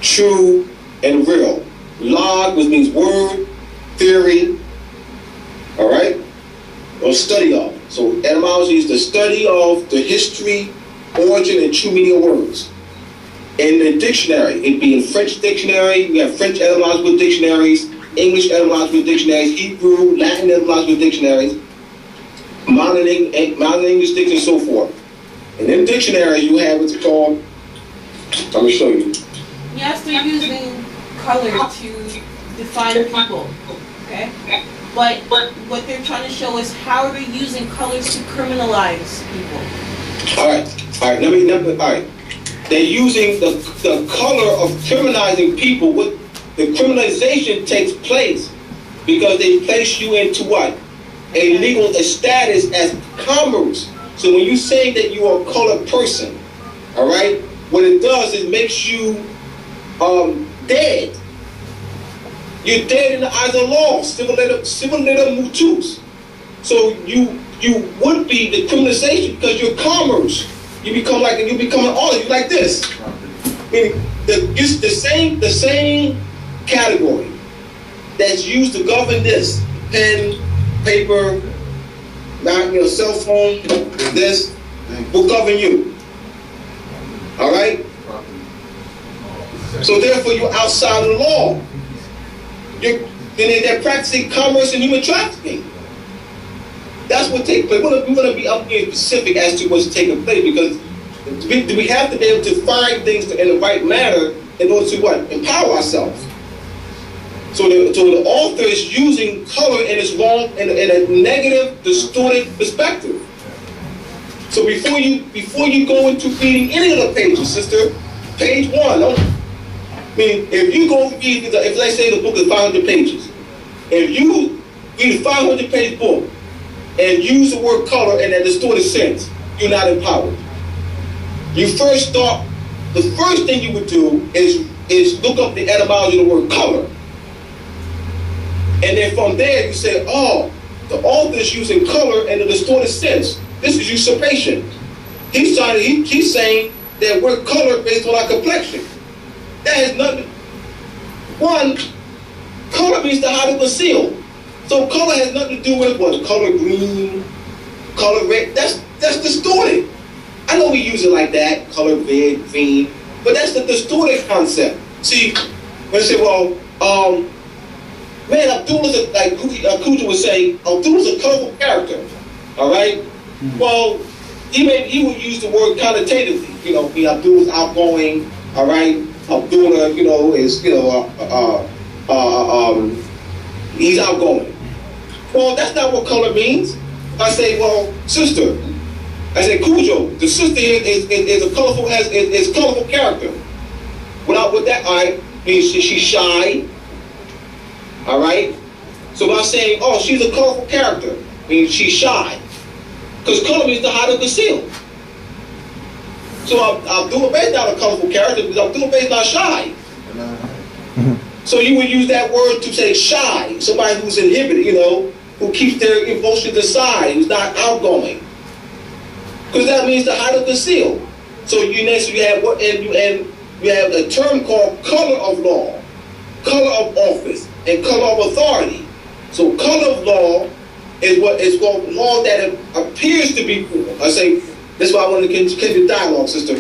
true, and real. Log, which means word, theory, all right? Or study of. So etymology is the study of the history, origin, and true meaning of words. In the dictionary, it'd be in French dictionary, we have French etymological dictionaries, English etymological dictionaries, Hebrew, Latin etymological dictionaries, modern English dictionary, and so forth. And in dictionary, you have what's called, I'm going to show you. Yes, they're using color to define people, okay? But what they're trying to show is how they're using colors to criminalize people. All right. They're using the color of criminalizing people. The criminalization takes place because they place you into what? A legal status as commerce. So when you say that you are a colored person, all right, what it does is makes you dead. You're dead in the eyes of law, civil letter mutus. So you would be the criminalization because you're commerce. You become an author. You like this. Meaning the same category that's used to govern this pen, paper, cell phone, this will govern you. All right. So therefore, you're outside of the law. They're practicing commerce and human trafficking. That's what takes place. We want to be up here specific as to what's taking place, because we have to be able to find things in the right manner in order to what? Empower ourselves. So the author is using color in its wrong, in a negative, distorted perspective. So before you go into reading any of the pages, sister, page 1. If you go read, if let's say the book is 500 pages, if you read a 500-page book and use the word color in a distorted sense, you're not empowered. You first start, the first thing you would do is look up the etymology of the word color. And then from there you say, oh, the author is using color in a distorted sense. This is usurpation. He's saying that we're colored based on our complexion. That has nothing. One, color means to hide or conceal. So color has nothing to do with what? Color green, color red. That's distorted. I know we use it like that, color red, green, but that's the distorted concept. See, when they say, well, man, Abdul is like Kuja would say, Abdul is a colorful character. All right. Well, he would use the word connotatively. Abdul is outgoing. All right. Abdullah, is he's outgoing. Well, that's not what color means. I say, well, sister. I say, Cujo, the sister here is a colorful colorful character. With that, all right, means she's shy. All right. So by saying, oh, she's a colorful character, means she's shy, because color means to hide or conceal. So Abdullah Bey's not a colorful character because Abdullah Bey's not shy. So you would use that word to say shy, somebody who's inhibited, who keeps their emotions aside, who's not outgoing. Because that means to hide or conceal. So you have what, and you have a term called color of law, color of office, and color of authority. So color of law is what is called law that appears to be cool. I say, that's why I want to continue the dialogue, sister.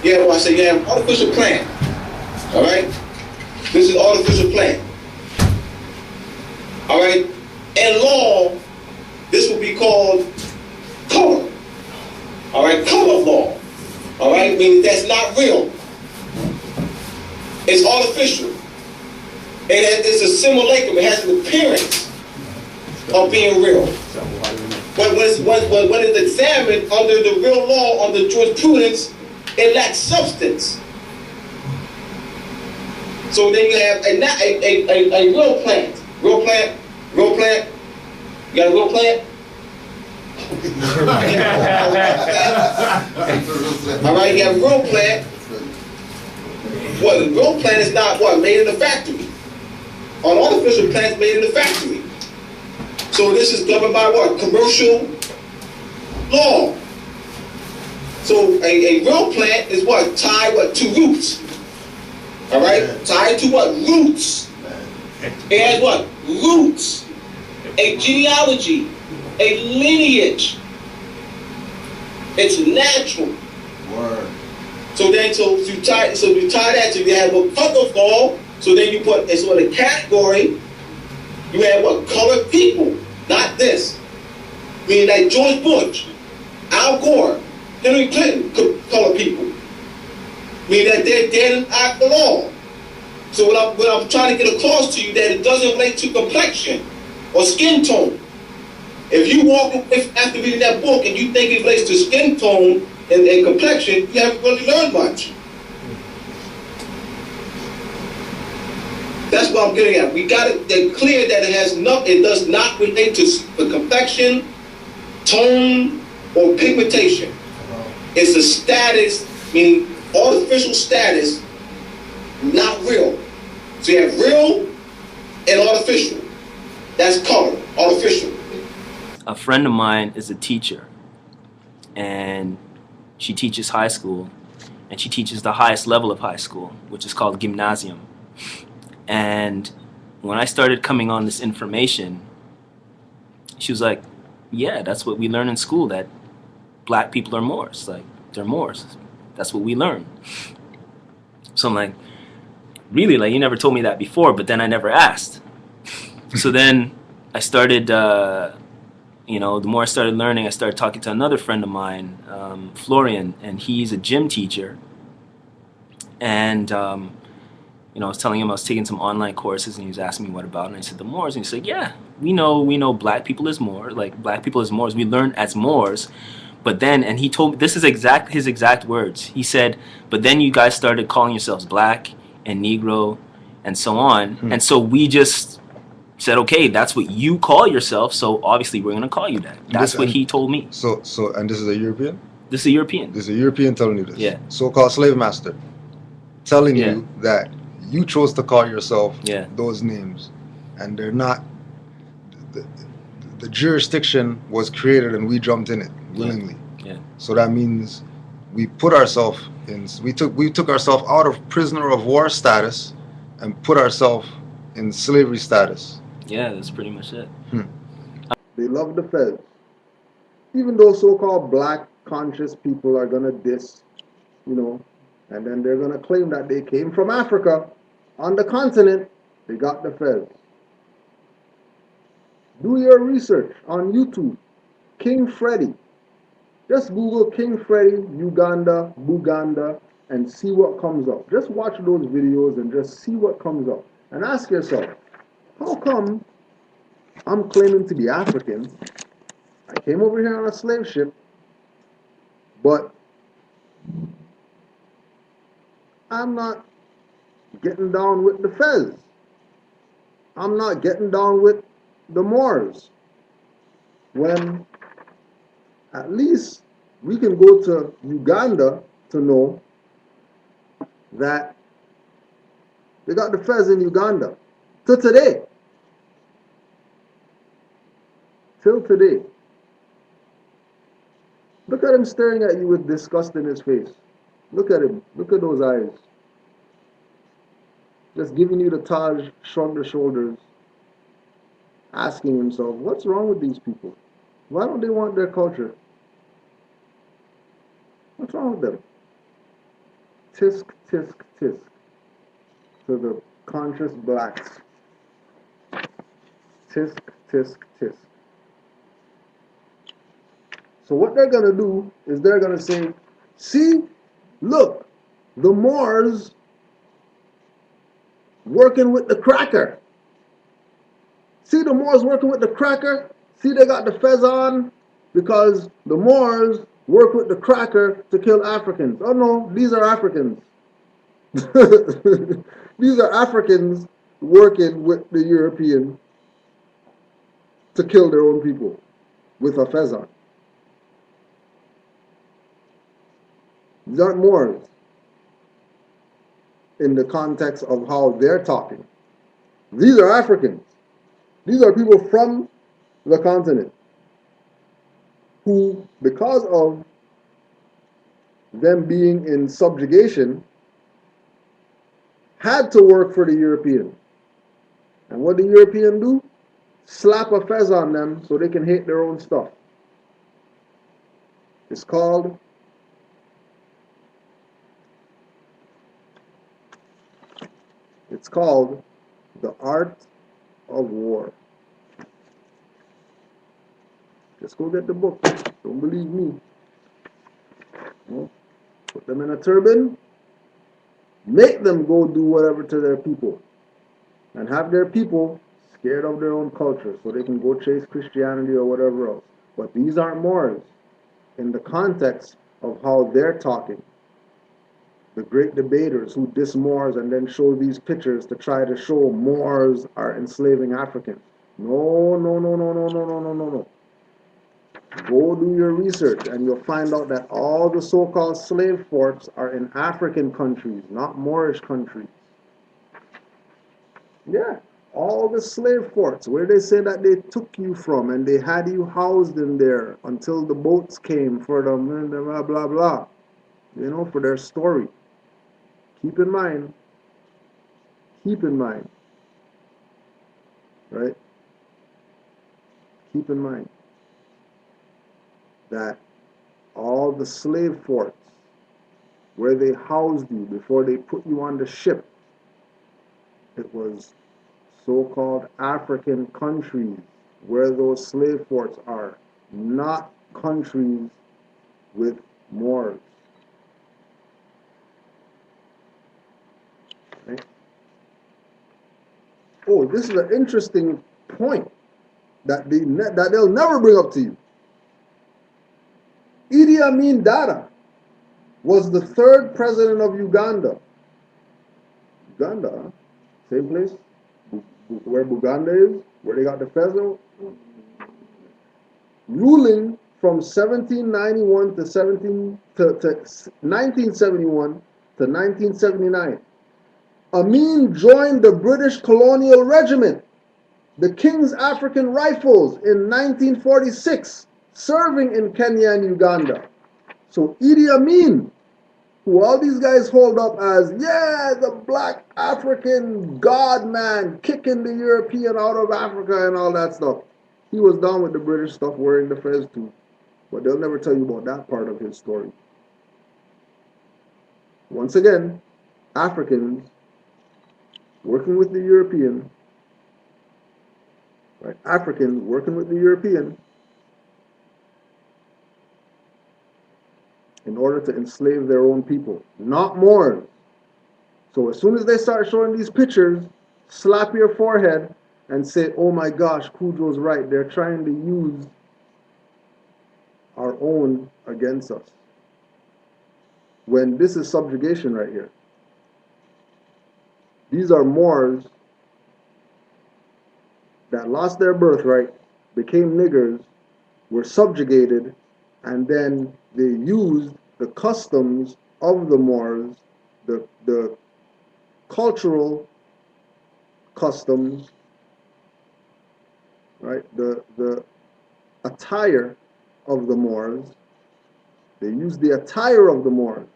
Yeah, well, I say you have artificial plant. All right? This is artificial plant. All right? And law, this will be called color. All right? Color of law. All right? Meaning that's not real. It's artificial. It's a simulacrum. It has an appearance of being real. But when it's examined under the real law, under jurisprudence, it lacks substance. So then you have a real plant. Real plant. Real plant. You got a real plant? All right, you have a real plant. Well, the real plant is not what? Made in the factory. An artificial plant is made in the factory. So this is governed by what? Commercial law. So a real plant is what? Tied to roots. All right? Tied to what? Roots. It has what? Roots. A genealogy. A lineage. It's natural. Word. So you tie that to, you have a color of law. So then you put, it's what a category. You have what? Colored people. Not this. Meaning that George Bush, Al Gore, Hillary Clinton could color people. Meaning that they didn't act the law. So what I'm trying to get across to you, that it doesn't relate to complexion or skin tone. If you walk after reading that book and you think it relates to skin tone and complexion, you haven't really learned much. That's what I'm getting at. We got it clear that it does not relate to the complexion, tone, or pigmentation. It's a status, meaning artificial status, not real. So you have real and artificial. That's color, artificial. A friend of mine is a teacher, and she teaches high school, and she teaches the highest level of high school, which is called gymnasium. And when I started coming on this information, she was like, yeah, that's what we learn in school, that black people are Moors. Like, they're Moors. That's what we learn. So I'm like, really? Like, you never told me that before, but then I never asked. So then I started, the more I started learning, I started talking to another friend of mine, Florian, and he's a gym teacher. And, I was telling him I was taking some online courses, and he was asking me what about, and I said the Moors, and he said, yeah, we know black people as Moors, like black people as Moors, we learn as Moors, but then, and he told me, this is his exact words, he said, but then you guys started calling yourselves black and Negro and so on, and so we just said, okay, that's what you call yourself, so obviously we're going to call you that. That's what he told me. So, and this is a European? This is a European. This is a European telling you this? Yeah. So-called slave master telling you that you chose to call yourself those names, and they're not. The jurisdiction was created, and we jumped in it willingly. Yeah. So that means we put ourselves in. We took ourselves out of prisoner of war status, and put ourselves in slavery status. Yeah, that's pretty much it. They love the feds, even though so-called black conscious people are gonna diss, and then they're gonna claim that they came from Africa. On the continent, they got the feds. Do your research on YouTube. King Freddy. Just Google King Freddy, Uganda, Buganda, and see what comes up. Just watch those videos and just see what comes up. And ask yourself, how come I'm claiming to be African? I came over here on a slave ship, but I'm not getting down with the Fez. I'm not getting down with the Moors. When at least we can go to Uganda to know that they got the Fez in Uganda to today. till today. Look at him staring at you with disgust in his face. Look at him. Look at those eyes. Just giving you the Taj, shrug the shoulders, asking himself, what's wrong with these people? Why don't they want their culture? What's wrong with them? Tisk, tisk, tisk. To the conscious blacks. Tisk, tisk, tisk. So what they're going to do is they're going to say, see, look, the Moors working with the cracker. See the Moors working with the cracker? See they got the fez on? Because the Moors work with the cracker to kill Africans. Oh no, these are Africans. These are Africans working with the European to kill their own people with a fez on. These aren't Moors in the context of how they're talking. These are Africans. These are people from the continent who, because of them being in subjugation, had to work for the European. And what the European do? Slap a fez on them so they can hate their own stuff. It's called the art of war. Just go get the book. Don't believe me. Put them in a turban. Make them go do whatever to their people. And have their people scared of their own culture so they can go chase Christianity or whatever else. But these aren't Moors in the context of how they're talking. The great debaters who diss Moors and then show these pictures to try to show Moors are enslaving Africans. No, no, no, no, no, no, no, no, no, no. Go do your research and you'll find out that all the so-called slave forts are in African countries, not Moorish countries. Yeah, all the slave forts where they say that they took you from and they had you housed in there until the boats came for them, and blah, blah, blah. You know, for their story. Keep in mind, right? Keep in mind that all the slave forts where they housed you before they put you on the ship, it was so-called African countries where those slave forts are, not countries with Moors. Right? Oh, this is an interesting point that they'll never bring up to you. Idi Amin Dada was the third president of Uganda. Uganda, huh? Same place where Buganda is, where they got the federal, ruling from 1791 to 1971 to 1979. Amin joined the British colonial regiment, the King's African Rifles, in 1946, serving in Kenya and Uganda. So Idi Amin, who all these guys hold up as, yeah, the black African God man kicking the European out of Africa and all that stuff. He was down with the British stuff wearing the fez too. But they'll never tell you about that part of his story. Once again, Africans working with the European, right? Africans working with the European in order to enslave their own people, not Moors. So as soon as they start showing these pictures, slap your forehead and say, oh my gosh, Cujo's right. They're trying to use our own against us. When this is subjugation right here. These are Moors that lost their birthright, became niggers, were subjugated, and then they used the customs of the Moors, the cultural customs, right? The attire of the Moors. They used the attire of the Moors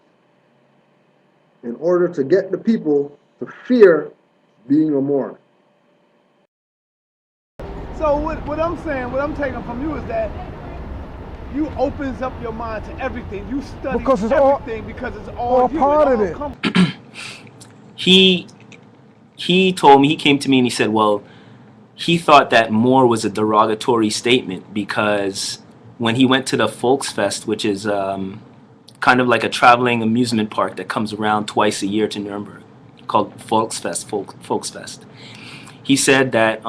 in order to get the people to fear being a Moor. So what I'm saying, what I'm taking from you is that you opens up your mind to everything. You study because it's everything because it's all you. part of it. He told me, he came to me and he said, well, he thought that Moor was a derogatory statement because when he went to the Volksfest, which is kind of like a traveling amusement park that comes around twice a year to Nuremberg, called Volksfest. He said that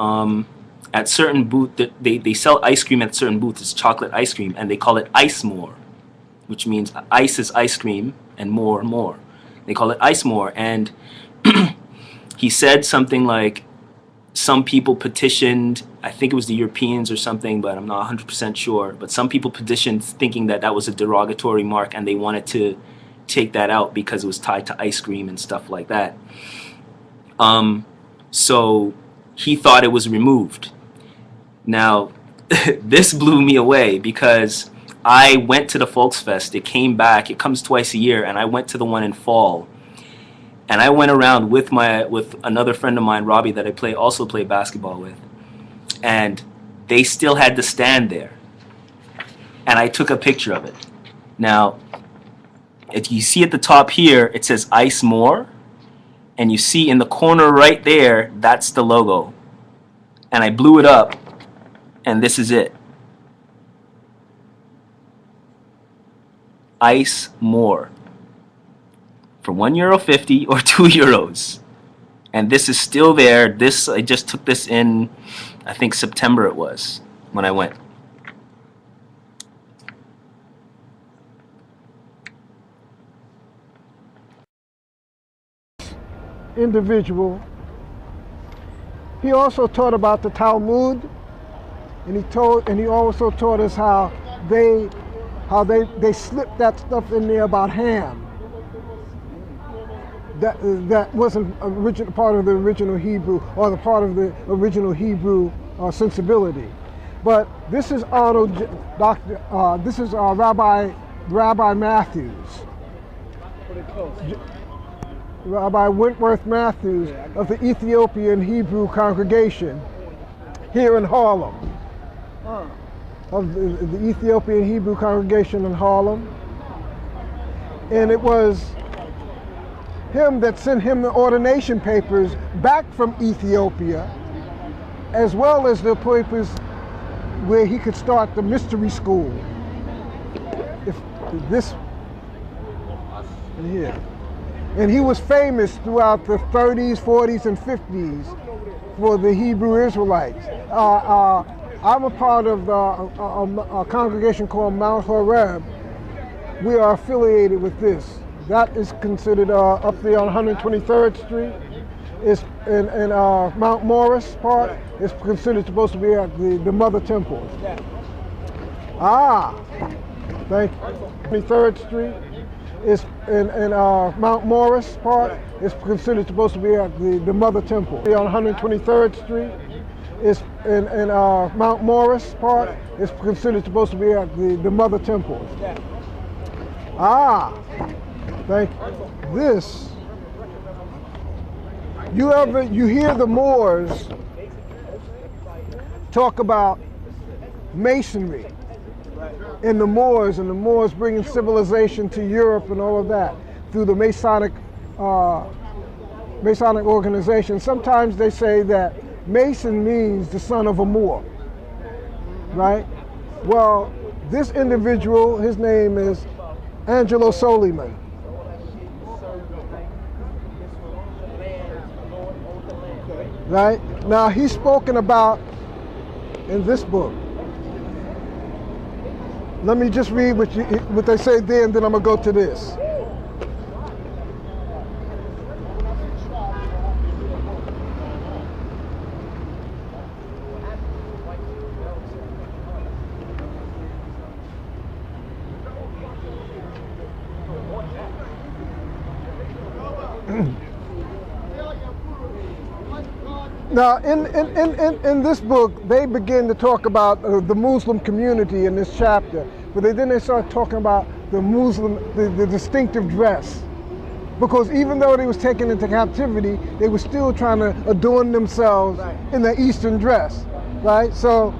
at certain booths, they sell ice cream at certain booths, it's chocolate ice cream, and they call it ice Moor, which means ice is ice cream and more. They call it ice Moor. And he said something like, some people petitioned, I think it was the Europeans or something, but I'm not 100% sure, but some people petitioned thinking that that was a derogatory mark and they wanted to take that out because it was tied to ice cream and stuff like that. So he thought it was removed. Now, this blew me away because I went to the Volksfest, it came back, it comes twice a year, and I went to the one in fall. And I went around with another friend of mine, Robbie, that I also play basketball with. And they still had the stand there. And I took a picture of it. Now, if you see at the top here, it says Ice Moor. And you see in the corner right there, that's the logo. And I blew it up. And this is it. Ice Moor. For €1.50 or €2. And this is still there. I just took this in, I think September it was, when I went. Individual. He also taught about the Talmud, and he also taught us how they slipped that stuff in there about Ham. That wasn't part of the original Hebrew or the part of the original Hebrew sensibility. But this is Rabbi Matthews, Rabbi Wentworth Matthews of the Ethiopian Hebrew congregation here in Harlem, of the Ethiopian Hebrew congregation in Harlem. And it was him that sent him the ordination papers back from Ethiopia, as well as the papers where he could start the mystery school. If this and here. And he was famous throughout the 30s, 40s, and 50s for the Hebrew Israelites. I'm a part of a congregation called Mount Horeb. We are affiliated with this. That is considered up there on 123rd Street. It's in Mount Morris part. It's considered supposed to be at the Mother Temple. Thank you. 23rd Street. It's in Mount Morris part. It's considered supposed to be at the Mother Temple. On 123rd Street. It's in Mount Morris part. It's considered supposed to be at the Mother Temple. Thank you. This, you hear the Moors talk about Masonry and the Moors bringing civilization to Europe and all of that through the Masonic organization. Sometimes they say that Mason means the son of a Moor, right? Well, this individual, his name is Angelo Soliman. Right? Now he's spoken about in this book. Let me just read what they say there, and then I'm gonna go to this. Now, in this book, they begin to talk about the Muslim community in this chapter, but then they start talking about the distinctive dress. Because even though they was taken into captivity, they were still trying to adorn themselves in the Eastern dress, right? So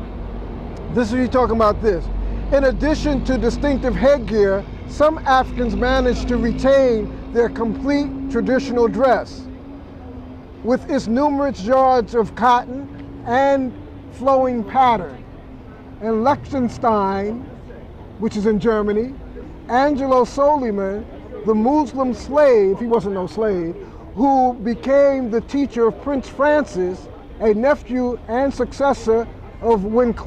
this is what you're talking about this. In addition to distinctive headgear, some Africans managed to retain their complete traditional dress, with its numerous yards of cotton and flowing pattern. In Liechtenstein, which is in Germany, Angelo Soliman, the Muslim slave, he wasn't no slave, who became the teacher of Prince Francis, a nephew and successor of Wenceslaus'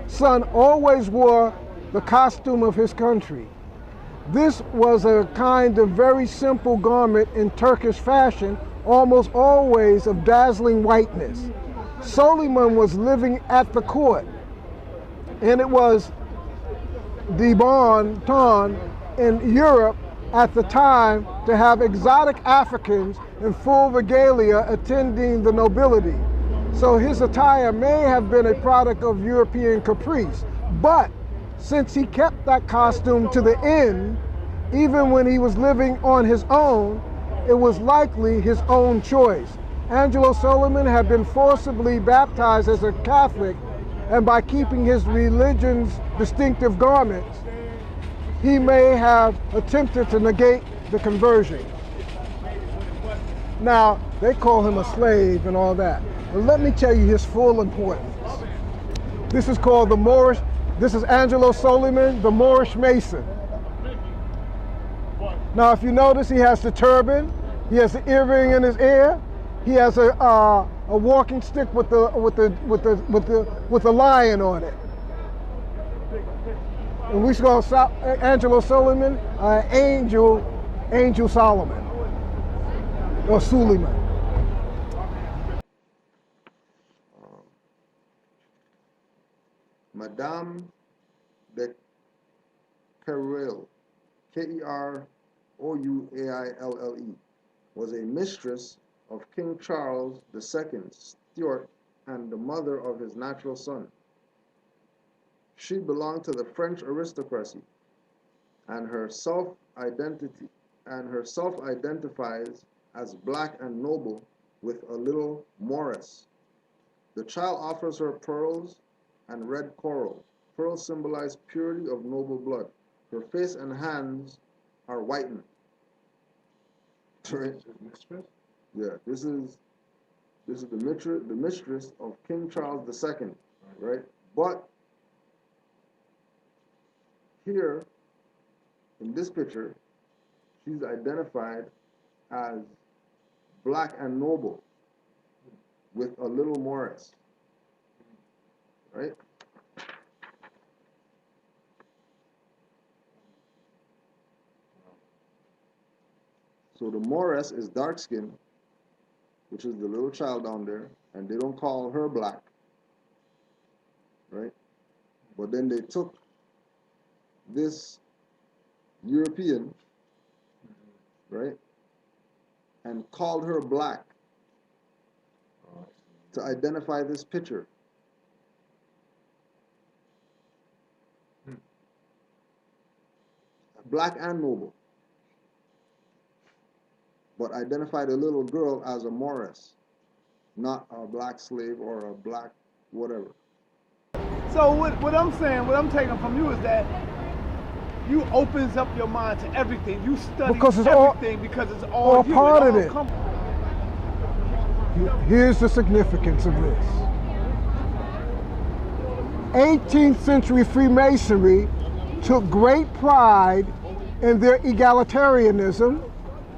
son, always wore the costume of his country. This was a kind of very simple garment in Turkish fashion, almost always of dazzling whiteness. Soliman was living at the court, and it was the bon ton in Europe at the time to have exotic Africans in full regalia attending the nobility. So his attire may have been a product of European caprice, but since he kept that costume to the end, even when he was living on his own, it was likely his own choice. Angelo Soliman had been forcibly baptized as a Catholic, and by keeping his religion's distinctive garments, he may have attempted to negate the conversion. Now, they call him a slave and all that, but let me tell you his full importance. This is called the Moorish, this is Angelo Soliman, the Moorish Mason. Now, if you notice, he has the turban, he has the earring in his ear, he has a walking stick with the lion on it. And we call Angelo Soliman Angel Solomon or Suleiman. Madame de Kerouaille, Kerouaille, was a mistress of King Charles II, Stuart, and the mother of his natural son. She belonged to the French aristocracy, and her self-identifies as black and noble with a little Moorish. The child offers her pearls and red coral. Pearls symbolize purity of noble blood. Her face and hands are whitened. Right? Yeah, this is the mistress of King Charles II, right? But here, in this picture, she's identified as black and noble with a little Moorish, right? So the Moorish is dark skin, which is the little child down there, and they don't call her black, right? But then they took this European, right, and called her black to identify this picture. Black and noble, but identified a little girl as a Moorish, not a black slave or a black whatever. So what I'm saying, what I'm taking from you is that you opens up your mind to everything. You study everything because it's all you. Part of it. Here's the significance of this. 18th century Freemasonry took great pride in their egalitarianism,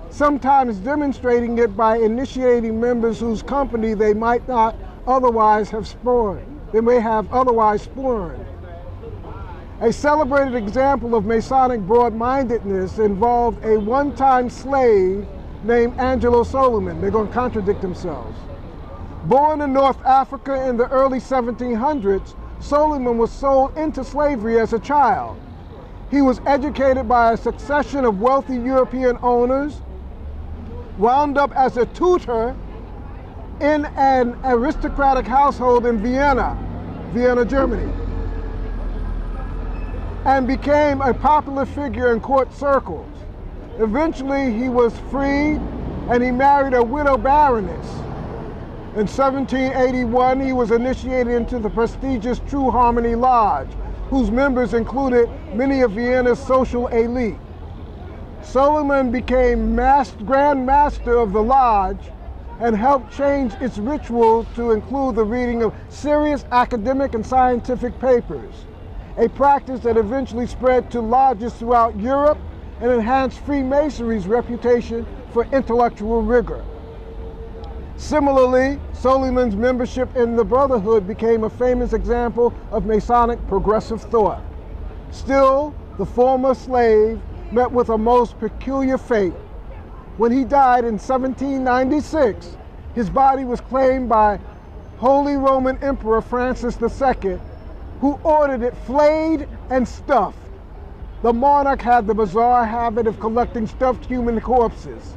sometimes demonstrating it by initiating members whose company they might not otherwise have spurned. They may have otherwise spurned. A celebrated example of Masonic broad-mindedness involved a one-time slave named Angelo Soliman. They're going to contradict themselves. Born in North Africa in the early 1700s, Soliman was sold into slavery as a child. He was educated by a succession of wealthy European owners wound up as a tutor in an aristocratic household in Vienna, Germany, and became a popular figure in court circles. Eventually, he was freed and he married a widow baroness. In 1781, he was initiated into the prestigious True Harmony Lodge, whose members included many of Vienna's social elite. Soliman became Grand Master of the lodge and helped change its rituals to include the reading of serious academic and scientific papers, a practice that eventually spread to lodges throughout Europe and enhanced Freemasonry's reputation for intellectual rigor. Similarly, Soliman's membership in the Brotherhood became a famous example of Masonic progressive thought. Still, the former slave met with a most peculiar fate. When he died in 1796, his body was claimed by Holy Roman Emperor Francis II, who ordered it flayed and stuffed. The monarch had the bizarre habit of collecting stuffed human corpses.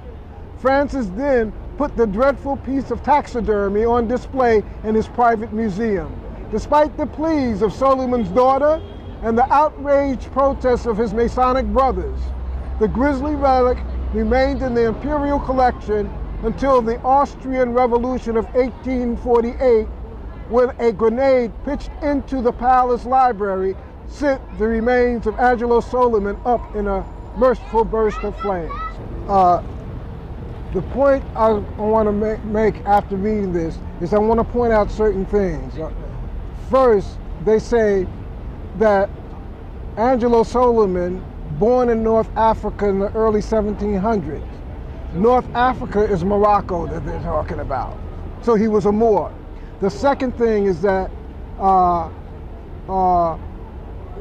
Francis then put the dreadful piece of taxidermy on display in his private museum. Despite the pleas of Soliman's daughter and the outraged protests of his Masonic brothers, the grisly relic remained in the imperial collection until the Austrian Revolution of 1848, when a grenade pitched into the palace library sent the remains of Angelo Soliman up in a merciful burst of flames. The point I want to make after reading this is I want to point out certain things. First, they say that Angelo Soliman, born in North Africa in the early 1700s. North Africa is Morocco that they're talking about. So he was a Moor. The second thing is that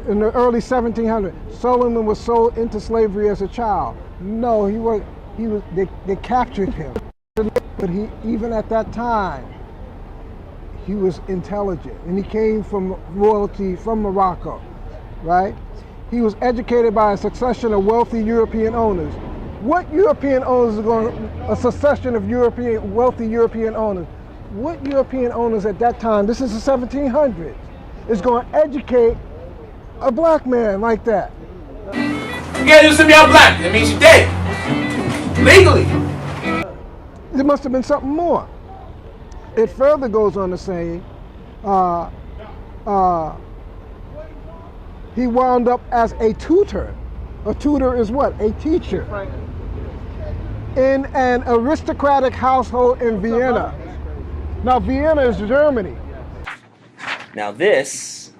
in the early 1700s, Soliman was sold into slavery as a child. No, they captured him. But even at that time, he was intelligent, and he came from royalty from Morocco, right? He was educated by a succession of wealthy European owners. What European owners are going, a succession of wealthy European owners, what European owners at that time, this is the 1700s, is going to educate a black man like that? You can't just say you're black, that means you're dead. Legally. There must have been something more. It further goes on to say, he wound up as a tutor. A tutor is what? A teacher. In an aristocratic household in Vienna. Now, Vienna is Germany. Now this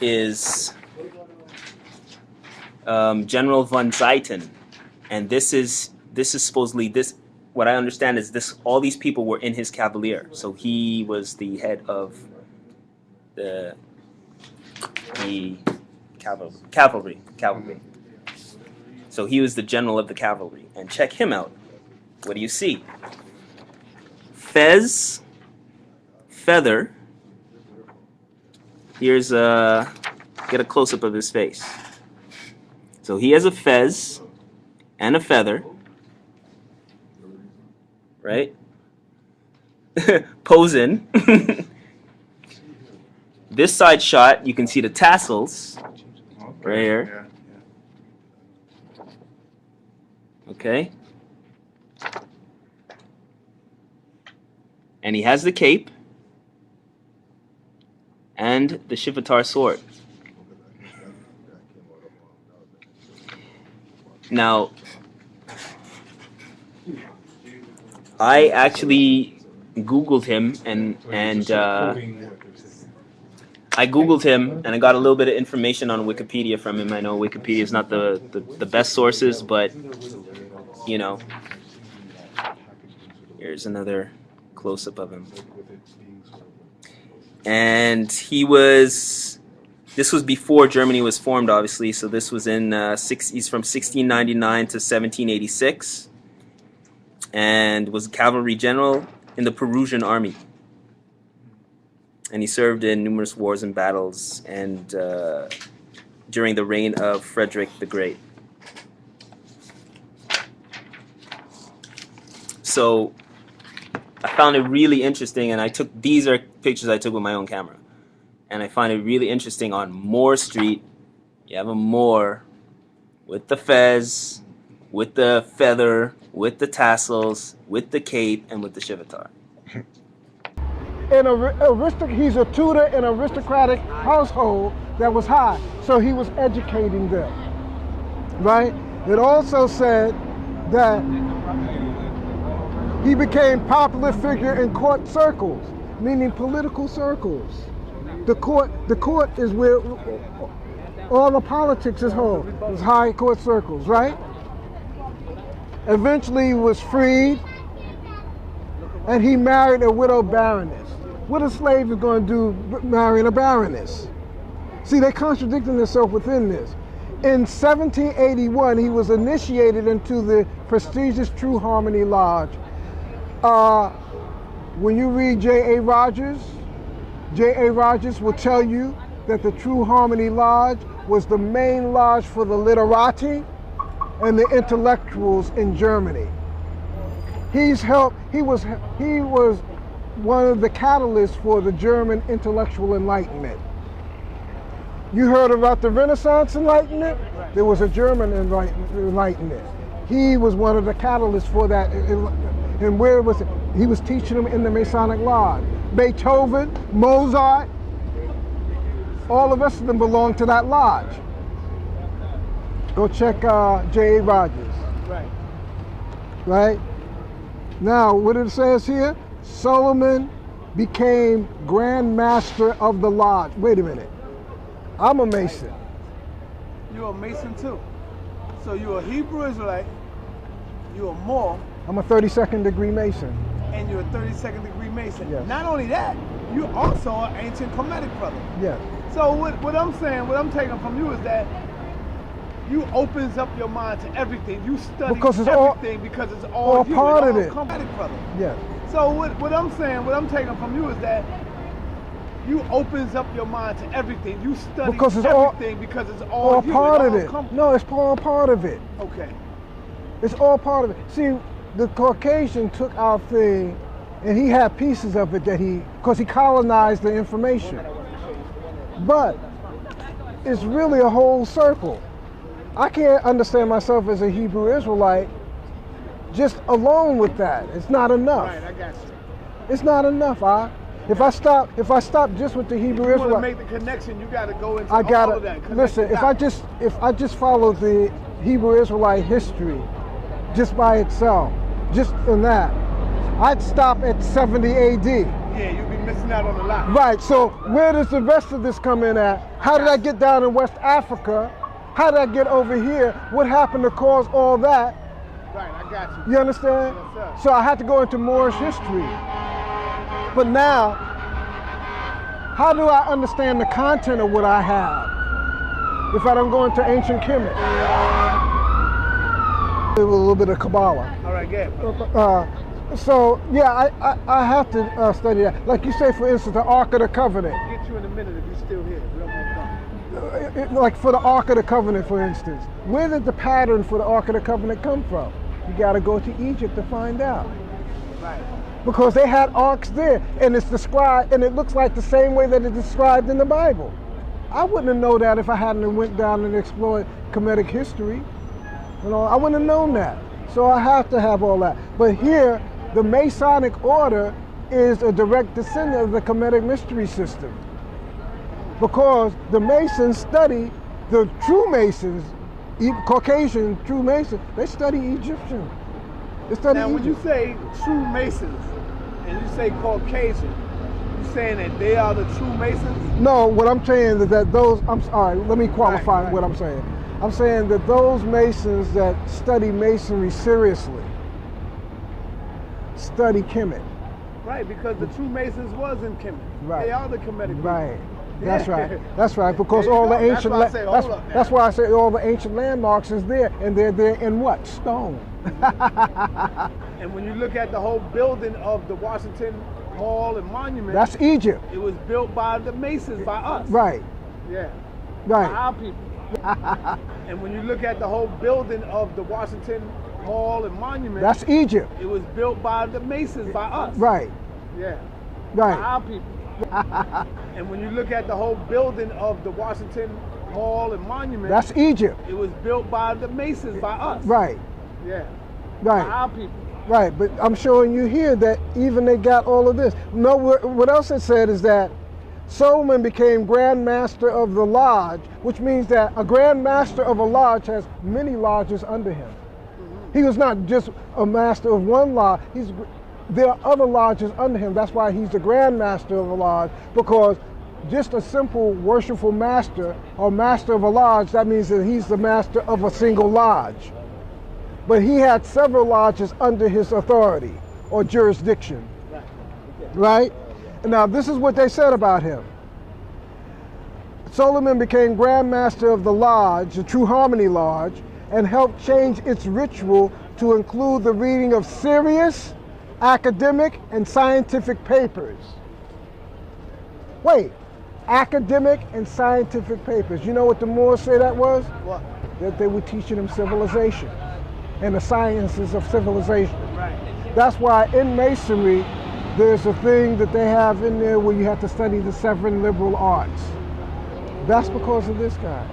is General von Zieten, and this is supposedly what I understand is all these people were in his cavalier. So he was the head of the cavalry. So he was the general of the cavalry. And check him out. What do you see? Fez, feather. Here's get a close-up of his face. So he has a fez and a feather, right? Posing. This side shot, you can see the tassels right here. Okay. And he has the cape and the Shivatar sword. Now, I actually Googled him and I Googled him and I got a little bit of information on Wikipedia from him. I know Wikipedia is not the best sources, but you know, here's another close-up of him. And this was before Germany was formed, obviously, so this was in he's from 1699 to 1786 and was a cavalry general in the Peruvian army. And he served in numerous wars and battles and during the reign of Frederick the Great. so I found it really interesting, and these are pictures I took with my own camera. And I find it really interesting on Moor Street, you have a Moor with the fez, with the feather, with the tassels, with the cape, and with the shivatar. He's a tutor in an aristocratic household that was high, so he was educating them, right? It also said that he became popular figure in court circles, meaning political circles. The court is where all the politics is held. It's high court circles, right? Eventually he was freed, and he married a widow baroness. What a slave is going to do marrying a baroness? See, they're contradicting themselves within this. In 1781, he was initiated into the prestigious True Harmony Lodge. When you read J.A. Rogers will tell you that the True Harmony Lodge was the main lodge for the literati and the intellectuals in Germany. He was one of the catalysts for the German intellectual enlightenment. You heard about the Renaissance Enlightenment? There was a German enlightenment. He was one of the catalysts for that. And where was it? He was teaching them in the Masonic Lodge. Beethoven, Mozart, all the rest of them belong to that lodge. Go check J.A. Rogers. Right? Now, what it says here, Soliman became Grand Master of the Lodge. Wait a minute. I'm a Mason. You're a Mason too. So you're a Hebrew Israelite, you're a Moor. I'm a 32nd degree Mason. And you're a 32nd degree Mason. Yes. Not only that, you're also an ancient Kemetic brother. Yes. So what I'm saying, what I'm taking from you is that you opens up your mind to everything. You study everything because it's all you. Part of it. Kemetic brother. Yes. So what I'm saying, what I'm taking from you is that you opens up your mind to everything. You study everything because it's all you. Part of it. No, it's all part of it. Okay. It's all part of it. See, the Caucasian took our thing, and he had pieces of it that because he colonized the information. But it's really a whole circle. I can't understand myself as a Hebrew Israelite just alone with that. It's not enough. Right, I got you. It's not enough. If I stop just with the Hebrew Israelite, you want to make the connection, you got to go into all of that. Listen, if I just follow the Hebrew Israelite history just by itself, just in that, I'd stop at 70 AD. Yeah, you'd be missing out on a lot. Right, so where does the rest of this come in at? How did I get down in West Africa? How did I get over here? What happened to cause all that? Right, I got you. You understand? Yes, sir. So I had to go into Moorish history. But now, how do I understand the content of what I have if I don't go into ancient Kemet? A little bit of Kabbalah. All right, good. So, yeah, I have to study that. Like you say, for instance, the Ark of the Covenant. I'll get you in a minute if you're still here. We don't have time. Like for the Ark of the Covenant, for instance. Where did the pattern for the Ark of the Covenant come from? You got to go to Egypt to find out. Right. Because they had arks there, and it's described, and it looks like the same way that it's described in the Bible. I wouldn't have known that if I hadn't went down and explored Kemetic history. You know, I wouldn't have known that. So I have to have all that. But here, the Masonic order is a direct descendant of the Kemetic mystery system. Because the Masons study, the true Masons, Caucasian true Masons, they study Egyptian. They study Now, Egypt. when you say true Masons and you say Caucasian, you saying that they are the true Masons? No, what I'm saying is that those, all right, let me qualify what I'm saying. I'm saying that those Masons that study Masonry seriously study Kemet. Right, because the true Masons was in Kemet. Right. They are the Kemetic. Right. That's Yeah. right. That's right. Because There you all the go. ancient That's why I say And when you look at the whole building of the Washington Mall and Monument, That's Egypt. It was built by the Masons, by us. Right. Yeah. Right. By our people. And when you look at the whole building of the Washington Hall and Monument. That's Egypt. It was built by the Masons, by us. Right. Yeah. Right. By our people. And when you look at the whole building of the Washington Hall and Monument. That's Egypt. It was built by the Masons, by us. Right. Yeah. Right. By our people. Right, but I'm showing you here that even they got all of this. No, what else it said is that Soliman became Grand Master of the Lodge, which means that a Grand Master of a lodge has many lodges under him. He was not just a master of one lodge. There are other lodges under him. That's why he's the Grand Master of a lodge, because just a simple worshipful master or master of a lodge, that means that he's the master of a single lodge. But he had several lodges under his authority or jurisdiction, right? And now this is what they said about him. Soliman became Grand Master of the Lodge, the True Harmony Lodge, and helped change its ritual to include the reading of serious, academic, and scientific papers. Wait, academic and scientific papers. You know what the Moors say that was? What? That they were teaching them civilization and the sciences of civilization. Right. That's why in Masonry, there's a thing that they have in there where you have to study the 7 liberal arts. That's because of this guy.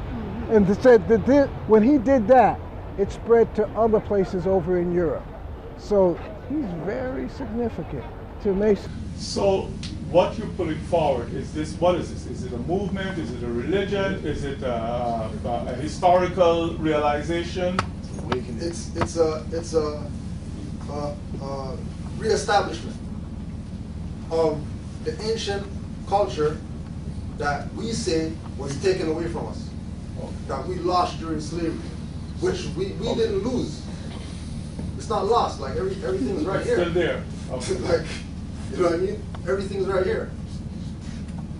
And they said that when he did that, it spread to other places over in Europe. So he's very significant to Masonry. So what you're putting forward, is this, what is this? Is it a movement? Is it a religion? Is it a historical realization? It's a reestablishment of the ancient culture that we say was taken away from us, that we lost during slavery, which we didn't lose. It's not lost. Like everything's right here. It's still there. Okay. Like, you know what I mean? Everything's right here.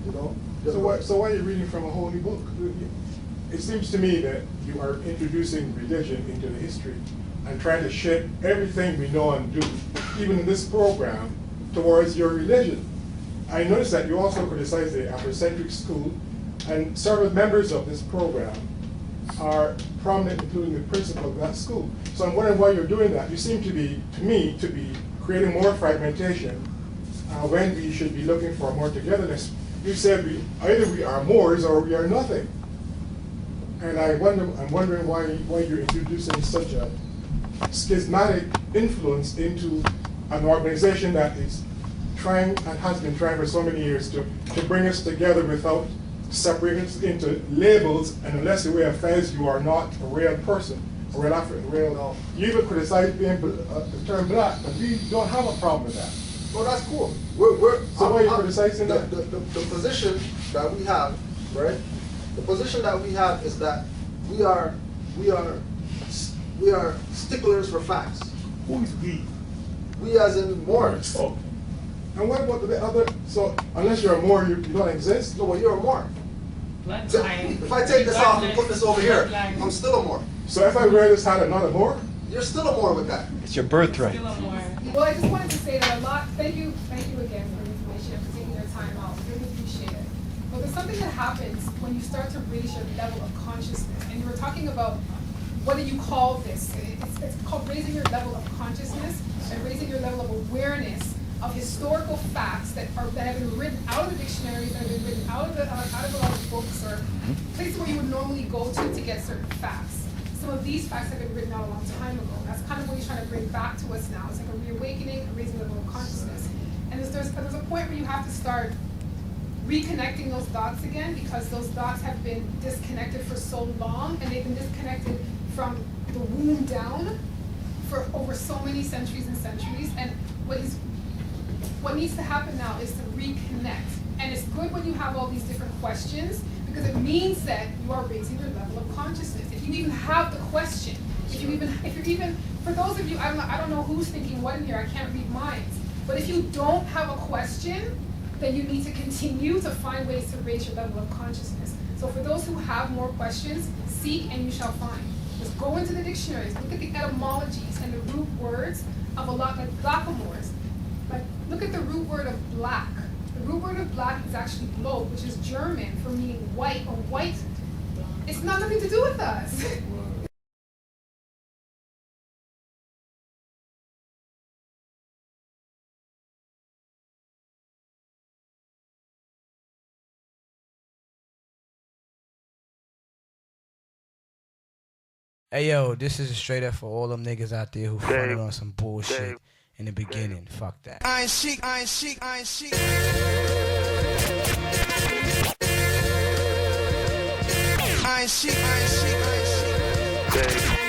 You know. So why are you reading from a holy book? It seems to me that you are introducing religion into the history and trying to shed everything we know and do, even in this program, towards your religion. I noticed that you also criticize the Afrocentric school, and several members of this program are prominent, including the principal of that school. So I'm wondering why you're doing that. You seem to be, to me, to be creating more fragmentation when we should be looking for more togetherness. You said either we are Moors or we are nothing. And I'm wondering why you're introducing such a schismatic influence into an organization that is trying and has been trying for so many years to bring us together without separating us into labels, and unless the way affairs you are not a real person, a real African, real. You even criticize being the term black, but we don't have a problem with that. Well, that's cool. So why are you criticizing that? The position that we have, right? The position that we have is that we are sticklers for facts. Who is we? We as in Moors. Oh. And what about the other? So unless you're a Moor, you don't exist? No, well, you're a Moor. So if I take this off and put this over here, I'm still a Moor. So if I wear this hat, I'm not a Moor? You're still a Moor with that. It's your birthright. Well, I just wanted to say that a lot. Thank you again for the information and for taking your time out. Really appreciate it. But there's something that happens when you start to raise your level of consciousness, and you were talking about what do you call this? It's called raising your level of consciousness and raising your level of awareness of historical facts that have been written out of the dictionaries, that have been written out of a lot of books or places where you would normally go to get certain facts. Some of these facts have been written out a long time ago. That's kind of what you're trying to bring back to us now. It's like a reawakening, a raising the level of consciousness. And there's a point where you have to start reconnecting those dots again, because those dots have been disconnected for so long, and they've been disconnected from the womb down for over so many centuries and centuries. And what needs to happen now is to reconnect. And it's good when you have all these different questions, because it means that you are raising your level of consciousness. If you even have the question, if you're even, for those of you, I don't know who's thinking what in here, I can't read minds, but if you don't have a question, then you need to continue to find ways to raise your level of consciousness. So for those who have more questions, seek and you shall find. Just go into the dictionaries, look at the etymologies and the root words of a lot, like blackamoors. Like, look at the root word of black. The root word of black is actually blot, which is German for meaning white or white. It's not nothing to do with us. Hey yo, this is straight up for all them niggas out there who fronted on some bullshit in the beginning. Fuck that. I ain't chic, I ain't chic, I ain't chic. I ain't chic, I ain't chic, I ain't chic.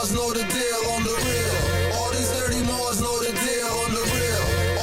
Moors know the deal on the real. All these dirty Moors know the deal on the real.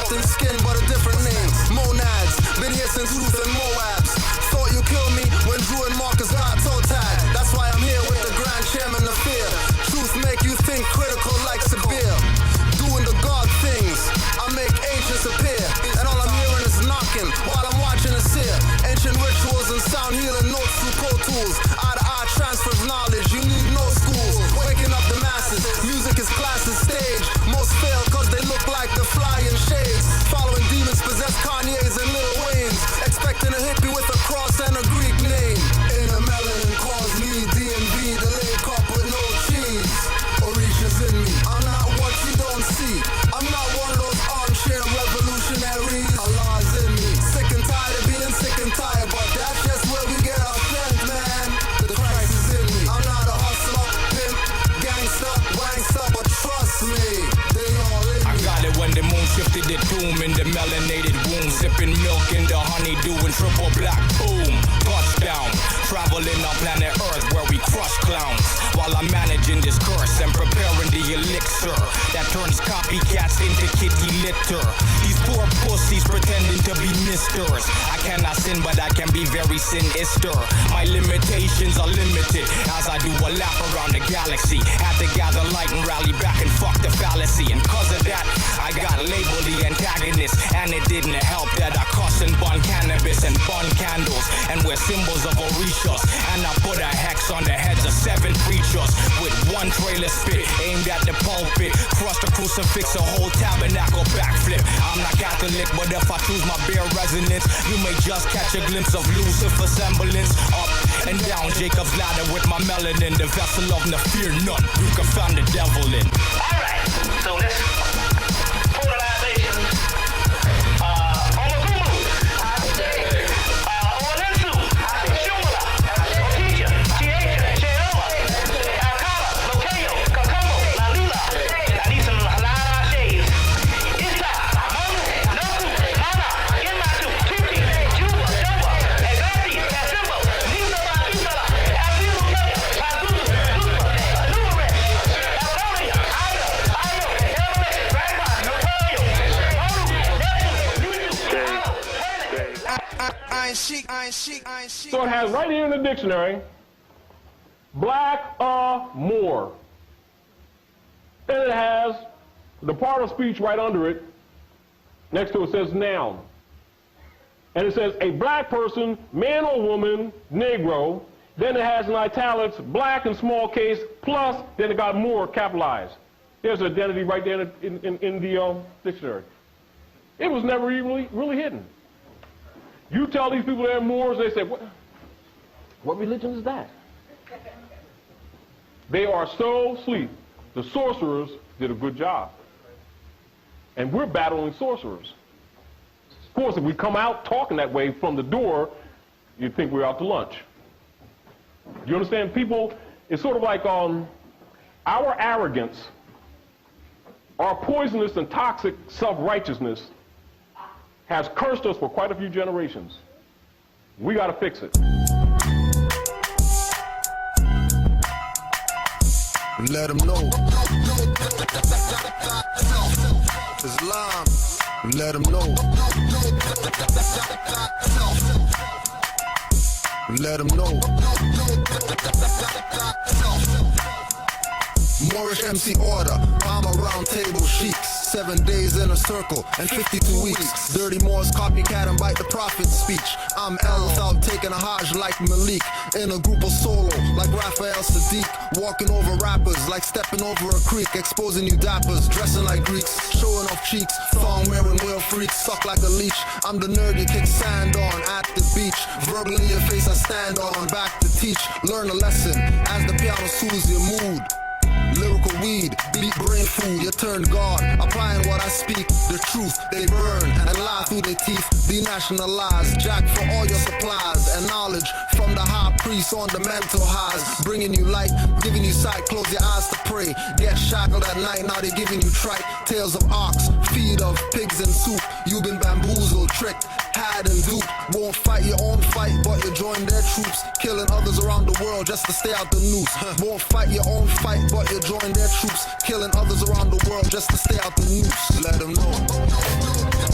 than skin, but a different name. Monads, been here since Ruth and Moabs. Thought you killed me when Drew and Marcus got toe tag. That's why I'm here with the Grand Chairman of Fear. Truth make you think critical like Sabir. Doing the God things, I make ancients appear. And all I'm hearing is knocking while I'm watching a seer. Ancient rituals and sound healing notes through Pro Tools. Eye-to-eye transfer of knowledge, you need no schools. Waking up the masses, music is class and stage. Most fail cause they look like the flying shades. Following demons possess Kanye's and Lil Wayne's. Expecting a hippie with a cross and a Greek name. In a melanin cause me D&B, the late cup with no cheese. Orisha's in me, I'm not what you don't see. I'm not one of those armchair revolutionaries. Allah's in me, sick and tired of being sick and tired, but that's just where we get our strength, man. The Christ is in me. I'm not a hustler, pimp, gangster, wankster, but trust me, they all in me. I got it when the moon shifted the tomb in the melanated womb, sipping milk in the honeydew and triple black boom. Touchdown, traveling on planet Earth where we crush clowns, while I'm managing this curse and preparing the elixir that turns copycats into kitty litter. These poor pussies pretending to be misters. I cannot sin, but I can be very sinister. My limitations are limited as I do a lap around the galaxy. Had to gather light and rally back and fuck the fallacy. And cause of that, I got labeled the antagonist. And it didn't help that I cuss and bun cannabis and bun candles and wear symbols of Orishas. And I put a hex on the heads of 7 preachers with one trailer spit aimed at the pulpit. Crush the crucifix, a whole tabernacle backflip. I'm not Catholic, but if I choose my bare resonance, you may just catch a glimpse of Lucifer's semblance. Up and down Jacob's ladder with my melanin, the vessel of no fear none. You can find the devil in. Alright, so let's pull the libations. So it has right here in the dictionary, black Moor. And it has the part of speech right under it. Next to it says noun. And it says a black person, man or woman, Negro. Then it has in italics, black in small case, plus, then it got Moor capitalized. There's identity right there in the dictionary. It was never even really hidden. You tell these people they're Moors, they say, what religion is that? They are so asleep. The sorcerers did a good job. And we're battling sorcerers. Of course, if we come out talking that way from the door, you'd think we're out to lunch. You understand? People, it's sort of like our arrogance, our poisonous and toxic self-righteousness has cursed us for quite a few generations. We got to fix it. Let them know. Islam. Let them know. Let them know. Moorish MC order, Palmer round table sheiks. 7 days in a circle and 52 weeks. Dirty Moors copycat and bite the prophet's speech. I'm El without taking a Hajj like Malik. In a group of solo like Raphael Sadiq. Walking over rappers like stepping over a creek. Exposing you dappers, dressing like Greeks. Showing off cheeks, thong wearing whale freaks. Suck like a leech, I'm the nerd you kick sand on at the beach. Verbally your face I stand on, back to teach. Learn a lesson as the piano soothes your mood. Lyrical weed, beat brain food, you turn God. Applying what I speak, the truth, they burn and lie through their teeth. Denationalized, jack for all your supplies and knowledge from the high priest on the mental highs. Bringing you light, giving you sight, close your eyes to pray. Get shackled at night, now they're giving you trite. Tales of ox, feed of pigs and soup. You've been bamboozled, tricked, had and duped. Won't fight your own fight, but you join their troops. Killing others around the world just to stay out the noose. Won't fight your own fight, but you join their troops. Killing others around the world just to stay out the noose. Let them know.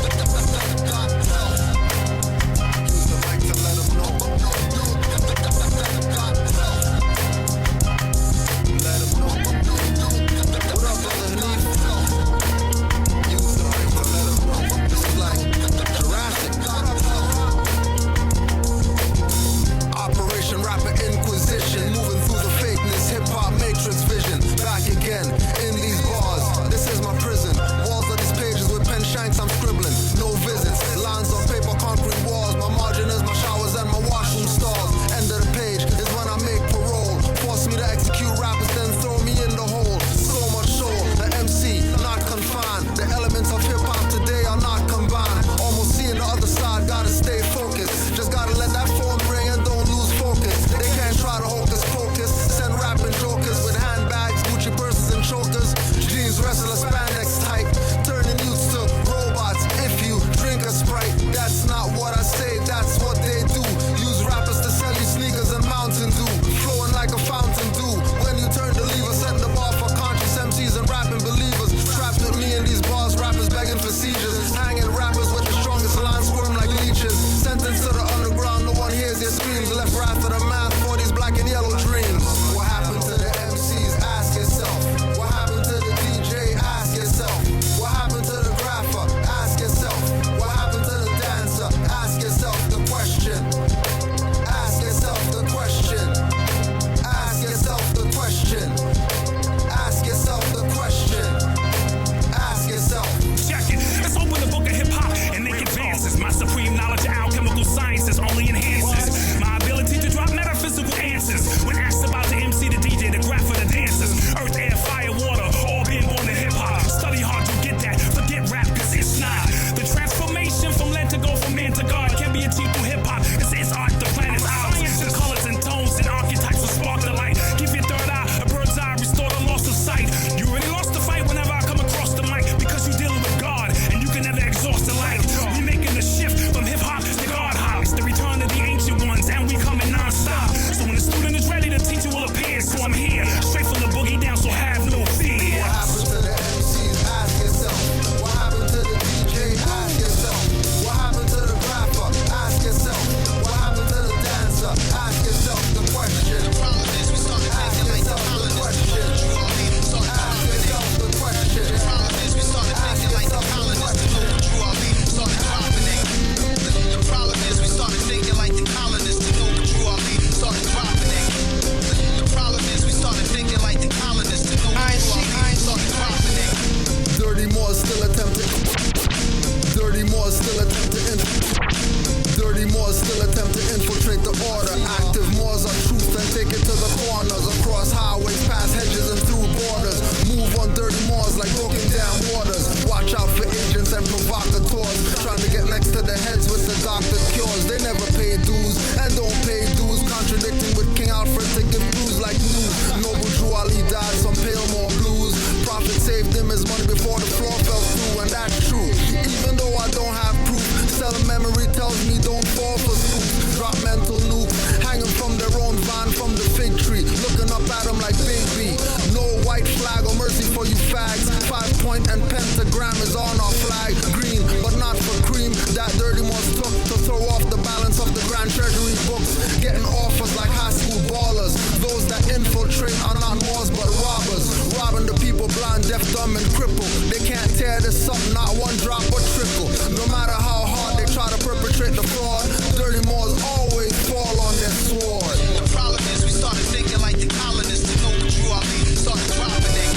corners, across highways, past hedges and through borders. Move on dirty Moors like broken down waters. Watch out for agents and provocateurs, trying to get next to the heads with the doctor cures. They never pay dues and don't pay dues, contradicting with King Alfred to give clues like news. Noble Drew Ali died, some pale more blues. Prophet saved him his money before the floor fell through, and that's true. Even though I don't have proof, selling memory tells me don't fall for spooks. Drop mental nukes, hanging from their own vine from the fig tree, looking up at them like Big B. No white flag or mercy for you fags. 5-point and pentagram is on our flag. Green, but not for cream. That dirty Moors took to throw off the balance of the Grand Treasury books, getting offers like high school ballers. Those that infiltrate are not Moors but robbers, robbing the people blind, deaf, dumb, and crippled. They can't tear this up, not one drop or trickle. No matter how hard they try to perpetrate the fraud, dirty Moors always fall on their sword. The problem is we started thinking like the colonists to know what Drew Ali started propagating.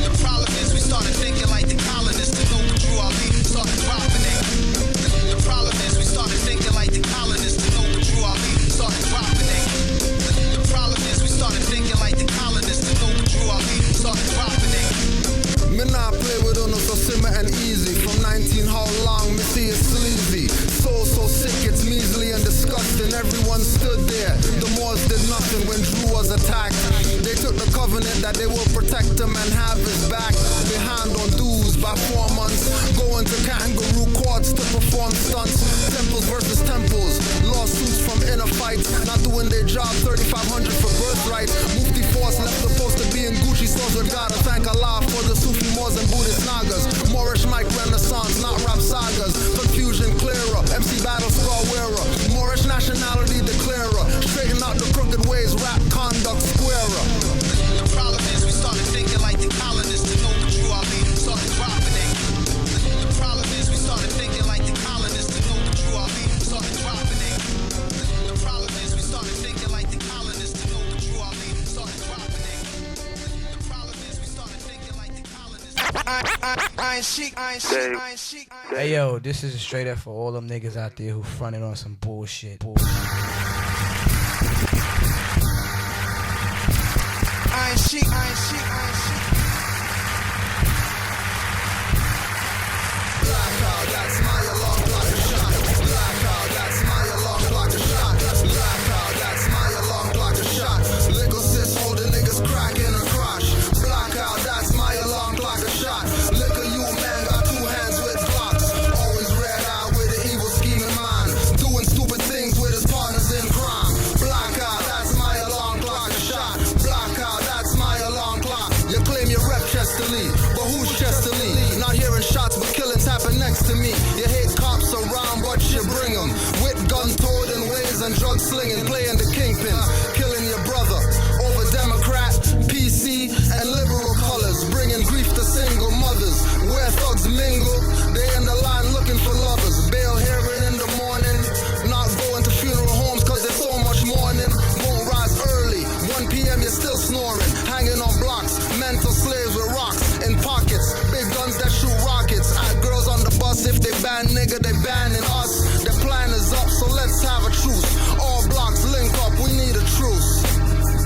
The problem is we started thinking like the colonists to know what Drew Ali started propagating. The problem is we started thinking like the colonists to know what Drew Ali started propagating. The problem is we started thinking like the colonists to know what Drew Ali started propagating. Me not play with no so simmer and easy. From 19 how long me see it sleazy. So sick it's measly and disgusting. Everyone stood there. The Moors did nothing when Drew was attacked. They took the covenant that they will protect him and have his back. Behind on dues by 4 months, going to Kangaroo courts to perform stunts. Temples versus temples, lawsuits from inner fights. Not doing their job, 3,500 for birthright. Mufti Force left supposed to be in Gucci stores with God. I thank Allah for the Sufi Moors and Buddhist Nagas. Moorish mic renaissance, not rap sagas. Confusion clearer, MC battle scar wearer. Moorish nationality declarer. Straighten out the crooked ways, rap conduct squarer. The problem is we started thinking like the colonists to know what Drew Ali started propagating. The problem is we started thinking like the colonists to know what Drew Ali started propagating. The problem is we started thinking like the colonists to know what Drew Ali started propagating. The problem is we started thinking like the colonists. I ain't chic. Hey yo, this is straight up for all them niggas out there who fronted on some bullshit. I ain't chic. Black out, that's my alarm clock a shot. Black out, that's my alarm clock a shot. Black out, that's my alarm clock a shot. Little sis holding niggas crack in her crotch. Black out, that's my alarm clock a shot. Liquor you man got 2 hands with blocks. Always red eye with an evil scheming mind, doing stupid things with his partners in crime. Black out, that's my alarm clock a shot. Black out, that's my alarm clock. You claim you rep Chester Lee, but who's Chester Lee? Not hearing shots but killings happen next to me. You hate cops around but you bring them with gun-toed in ways and drug slinging, playing the kingpin, killing your brother over Democrat, PC and liberal colors, bringing grief to single mothers. Where thugs mingle, they in the line looking for lovers. Bail hearing in the morning, not going to funeral homes cause there's so much mourning. Won't rise early, 1 p.m. you're still snoring, hanging on blocks, mental slaves with rocks in pockets, big guns that shoot rockets at girls on the bus. If they ban nigga, they banning us. The plan is up, so let's have a truce. All blocks link up, we need a truce.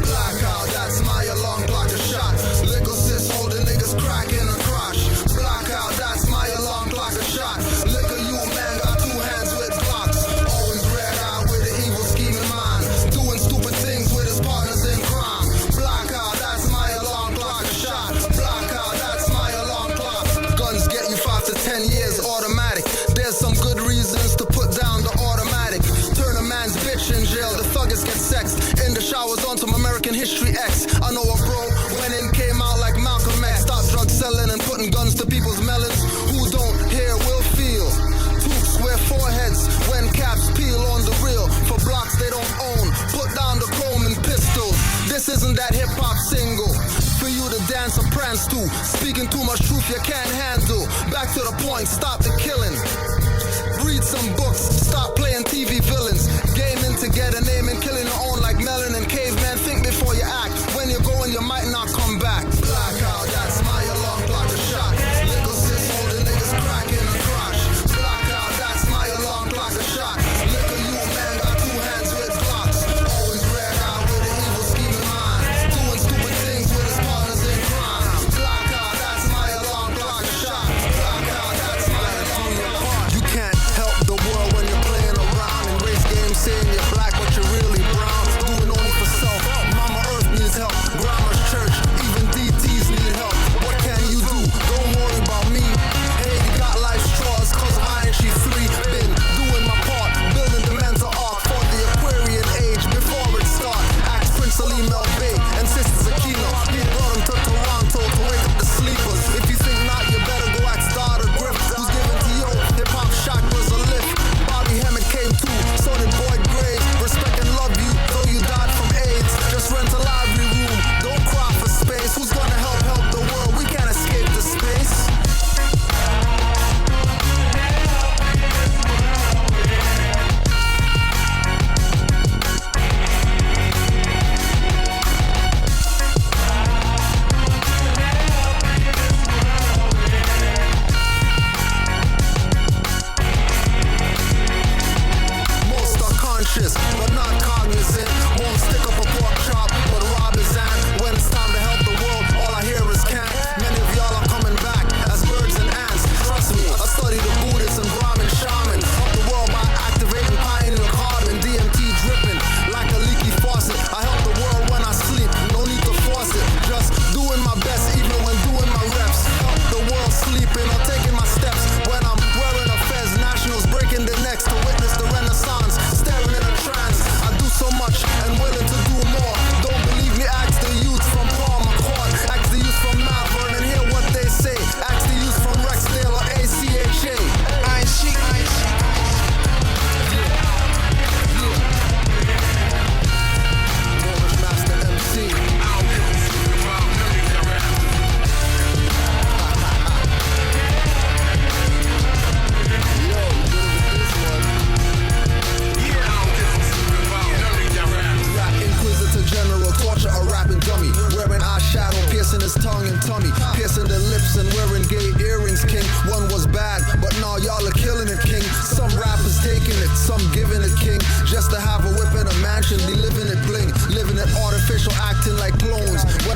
Blackout, that's my alarm clock a shot. Liquor sis holding niggas crack in her crotch. Blackout, that's my alarm clock a shot. Liquor you man got 2 hands with blocks. Always red eye with an evil scheming mind, doing stupid things with his partners in crime. Blackout, that's my alarm clock a shot. Blackout, that's my alarm clock. Guns get you 5 to 10 years automatic. There's some good reasons to put down the automatic. Turn a man's bitch in jail, the thuggers get sexed. In the showers on some American History X. I know a bro went in, came out like Malcolm X. Stop drug selling and putting guns to people's melons. Who don't hear will feel. Tooks wear foreheads when caps peel on the real. For blocks they don't own, put down the chrome and pistols. This isn't that hip-hop single for you to dance or prance to. Speaking too much truth you can't handle. Back to the point, stop the killing. Read some books, stop playing TV villains. Gaming to get a name and killing your own like Melon and Caveman. Think before you act. When you're going, you might not come back. Blackout, that's my alarm clock a shot. Little sis holding niggas crack in her crotch. Blackout, that's my alarm clock a shot. Liquor you man got 2 hands with blocks. Always red eye with an evil scheming mind,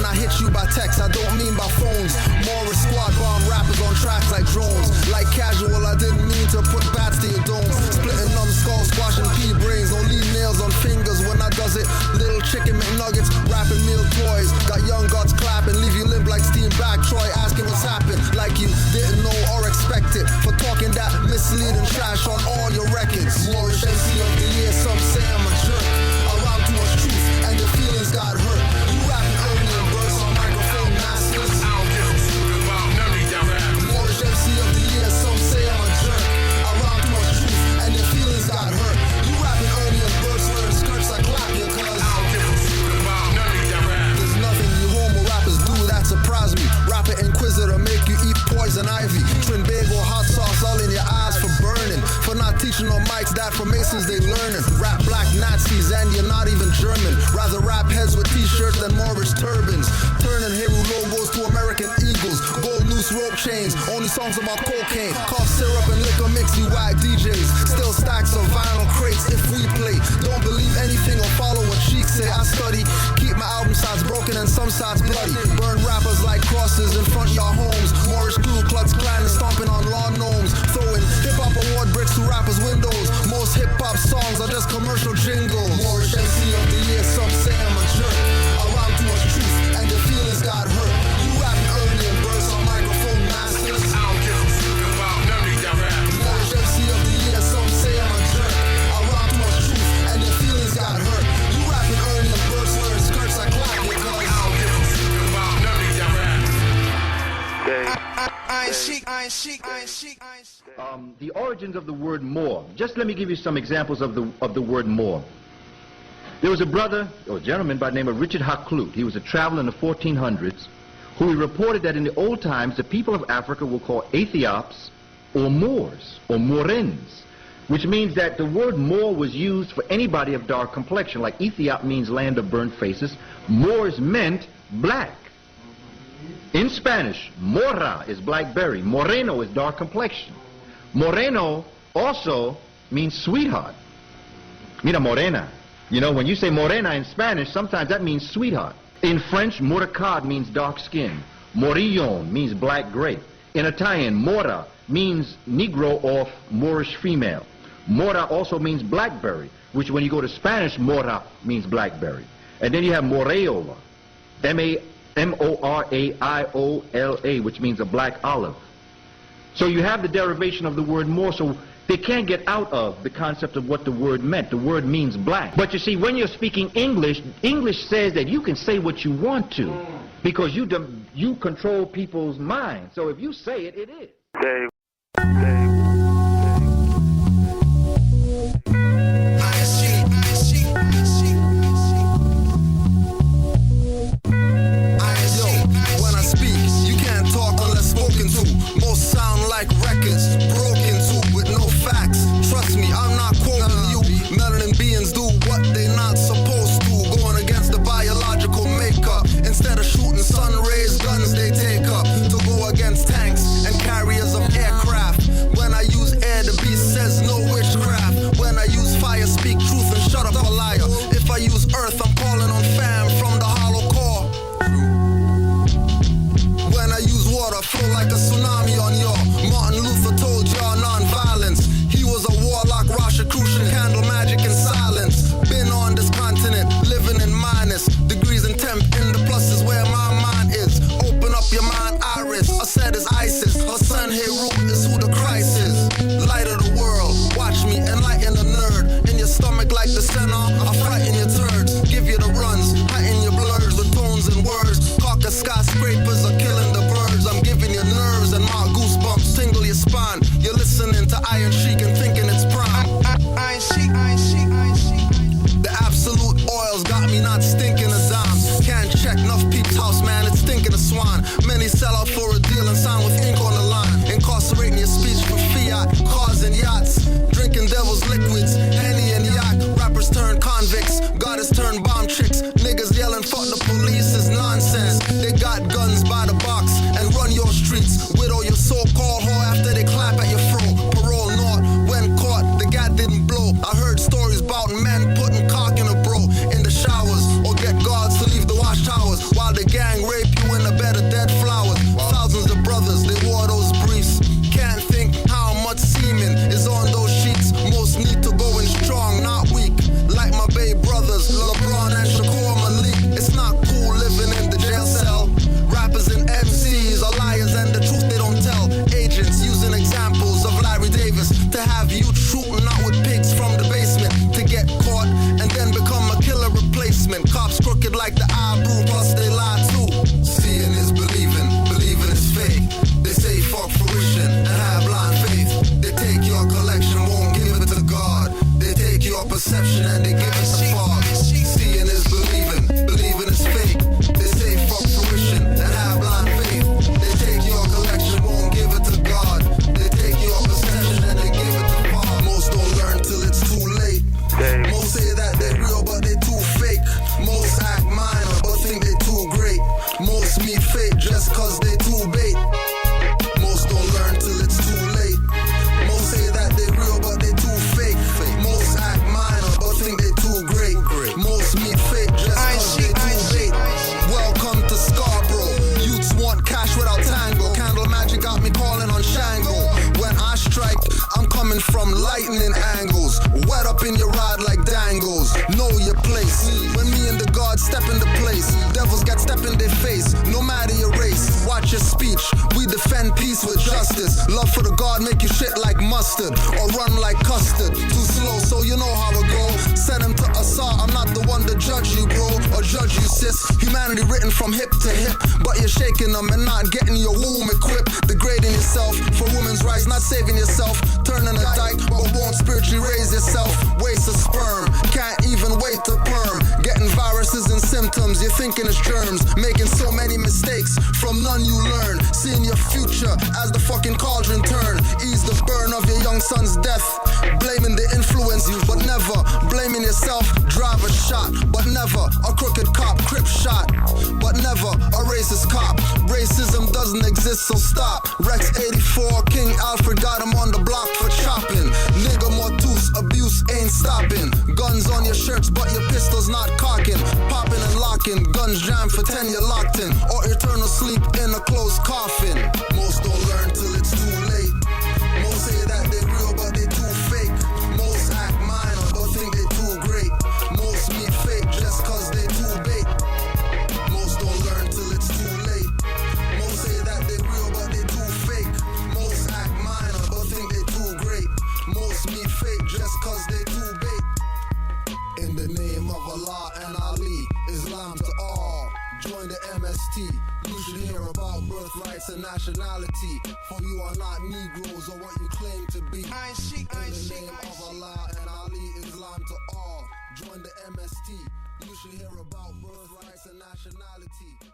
I hit you by text, I don't mean by phones. Moorish squad bomb rappers on tracks like drones. Like casual, I didn't mean to put bats to your dome. Splitting numbskulls, squashing pea brains. Don't leave nails on fingers when I does it. Little chicken McNuggets, rapping meal toys. Got young gods clapping, leave you limp like steam back. Troy asking what's happened, like you didn't know or expect it. For talking that misleading trash on all your records. Moorish MC of the year, some say I'm a jerk. Around too much truth and your feelings got hurt. You rapping early and burst on microphone masters. I don't give a fuck about none of y'all rappers. Moorish MC of the year, some say I'm a jerk. Around too much truth and your feelings got hurt. You rapping early and burst wearing skirts like clap your cuz. I don't give a fuck about none of y'all rappers. There's nothing you homo rappers do that surprise me. Rapper Inquisitor make you eat poison ivy. Trinbago hot sauce all in your eyes for burning. For not teaching on mics that for Masons they learning. Rap black Nazis and you're not even German. Rather rap heads with t-shirts than Moorish turbans. Turning hero logos to American eagles. Gold noose rope chains. Only songs about cocaine. Cough syrup and liquor mix you whack DJs. Still stacks of vinyl crates if we play. Don't believe anything or follow what cheeks say. I study. Keep my album sides broken and some sides bloody. Burn rappers like crosses in front of your homes. Moorish Ku Klux Klan is stomping on lawn gnomes. Throwing hip-hop award bricks to rappers' windows. Most hip-hop songs are just commercial jingles. Moorish MC of the year, some say I'm a jerk. Around too much truth and your feelings got hurt. You rapping early and burst on microphone masters. I don't give a fuck about none of y'all rappers. Moorish MC of the year, some say I'm a jerk. Around too much truth and your feelings got hurt. You rapping early and burst wearing skirts like clap your cuz. I don't give a fuck about none of y'all rappers. The origins of the word Moor. Just let me give you some examples of the word Moor. There was a brother or gentleman by the name of Richard Hakluyt. He was a traveler in the 1400s who reported that in the old times the people of Africa were called Ethiops or Moors or Morens, which means that the word Moor was used for anybody of dark complexion. Like Ethiop means land of burnt faces. Moors meant black. In Spanish, mora is blackberry. Moreno is dark complexion. Moreno also means sweetheart. Mira, morena. You know, when you say morena in Spanish, sometimes that means sweetheart. In French, moricard means dark skin. Morillon means black grape. In Italian, mora means Negro or Moorish female. Mora also means blackberry, which when you go to Spanish, mora means blackberry. And then you have moraiola, M-O-R-A-I-O-L-A, which means a black olive. So you have the derivation of the word Moor, so they can't get out of the concept of what the word meant. The word means black. But you see, when you're speaking English, English says that you can say what you want to because you control people's minds. So if you say it, it is. Most sound like records, broken too, with no facts. Trust me, I'm not quoting you. Melanin beings do what they not supposed to, going against the biological makeup. Instead of shooting sun rays, guns they take up to go against tanks and carriers of aircraft. When I use air, the beast says no witchcraft. When I use fire, speak truth and shut up a liar. If I use earth, I'm calling on fam from the hollow core. When I use water, flow like a tsunami on y'all. Martin Luther told y'all non-violence. He was a warlock, Rosicrucian, candle magic and silence. Been on this continent, living in minus degrees and temp. In the plus is where my mind is. Open up your mind, Iris. I said it's ISIS. Her son Heru is who the Christ is. Light of the world, watch me enlighten a nerd. In your stomach like the center, I frighten your turds. Give you the runs, heighten your blurs with tones and words. Caucus skyscrapers are killing the birds. I'm giving you nerves and my goosebumps tingle your spine. You're listening to Iron Sheik and thinking it's prime. Iron Sheik. The absolute oils got me not stinking a dime. Can't check enough peeps house, man, it's stinking a swine. Many sell out for a deal and sign with ink on the line. Incarcerating your speech for fiat, cars and yachts. Drinking devil's liquids, Henny and yak. Rappers turn convicts, goddess turn bomb chicks. Niggas yelling fuck the police is nonsense. They got guns by the box and run your streets. Widow your so-called whore after they clap at your fro. Parole naught, when caught, the gat didn't blow. I heard stories about men putting cock in a bro in the showers, or get guards to leave the watchtowers while the gang just cause they too bait. Most don't learn till it's too late. Most say that they real but they too fake. Most act minor but think they too great. Most meet fate just cause they too bait. Welcome to Scarborough. Youths want cash without tango. Candle magic got me calling on Shango. When I strike, I'm coming from lightning angles. Wet up in your rod like dangles. Know your place. When me and the God step in the place, devils get step in their face. No matter your race, watch your speech. We defend peace with justice. Love for the God make you shit like mustard or run like custard. Too slow, so you know how it go. Send him to assault. I'm not the one to judge you, bro, or judge you, sis. Humanity written from hip to hip, but you're shaking them and not getting your womb equipped. Degrading yourself for women's rights, not saving yourself. Turning a dyke, but won't spiritually raise yourself. Waste of sperm, can't even wait to perm. Getting viruses and symptoms, you're thinking it's germs. Making so many mistakes, from none you learn. Seeing your future as the fucking cauldron turn. Ease the burn of your young son's death. Blaming the influence, but never blaming yourself. Drive a shot, but never a crooked cop. Crip shot, but never a racist cop. Racism doesn't exist, so stop. Rex 84, King Alfred got him on the block for chopping. Nigga mortus, abuse ain't stopping. Guns on your shirts, but your pistol's not cocking. Popping and locking, guns jammed for 10 you're locked in. Or eternal sleep in a closed coffin. Most don't learn till it's too late. Most say that they real, but they too fake. Most act minor, but think they too great. Most meet fate just cause they too bait. Most don't learn till it's too late. Most say that they real, but they too fake. Most act minor, but think they too great. Most meet fate just cause they too bait. In the name of Allah and Ali, Islam to all. Join the MST. You should hear about birthrights and nationality. For you are not Negroes or what you claim to be. In the name of Allah and Ali, Islam to all. Join the MST. You should hear about birthrights and nationality.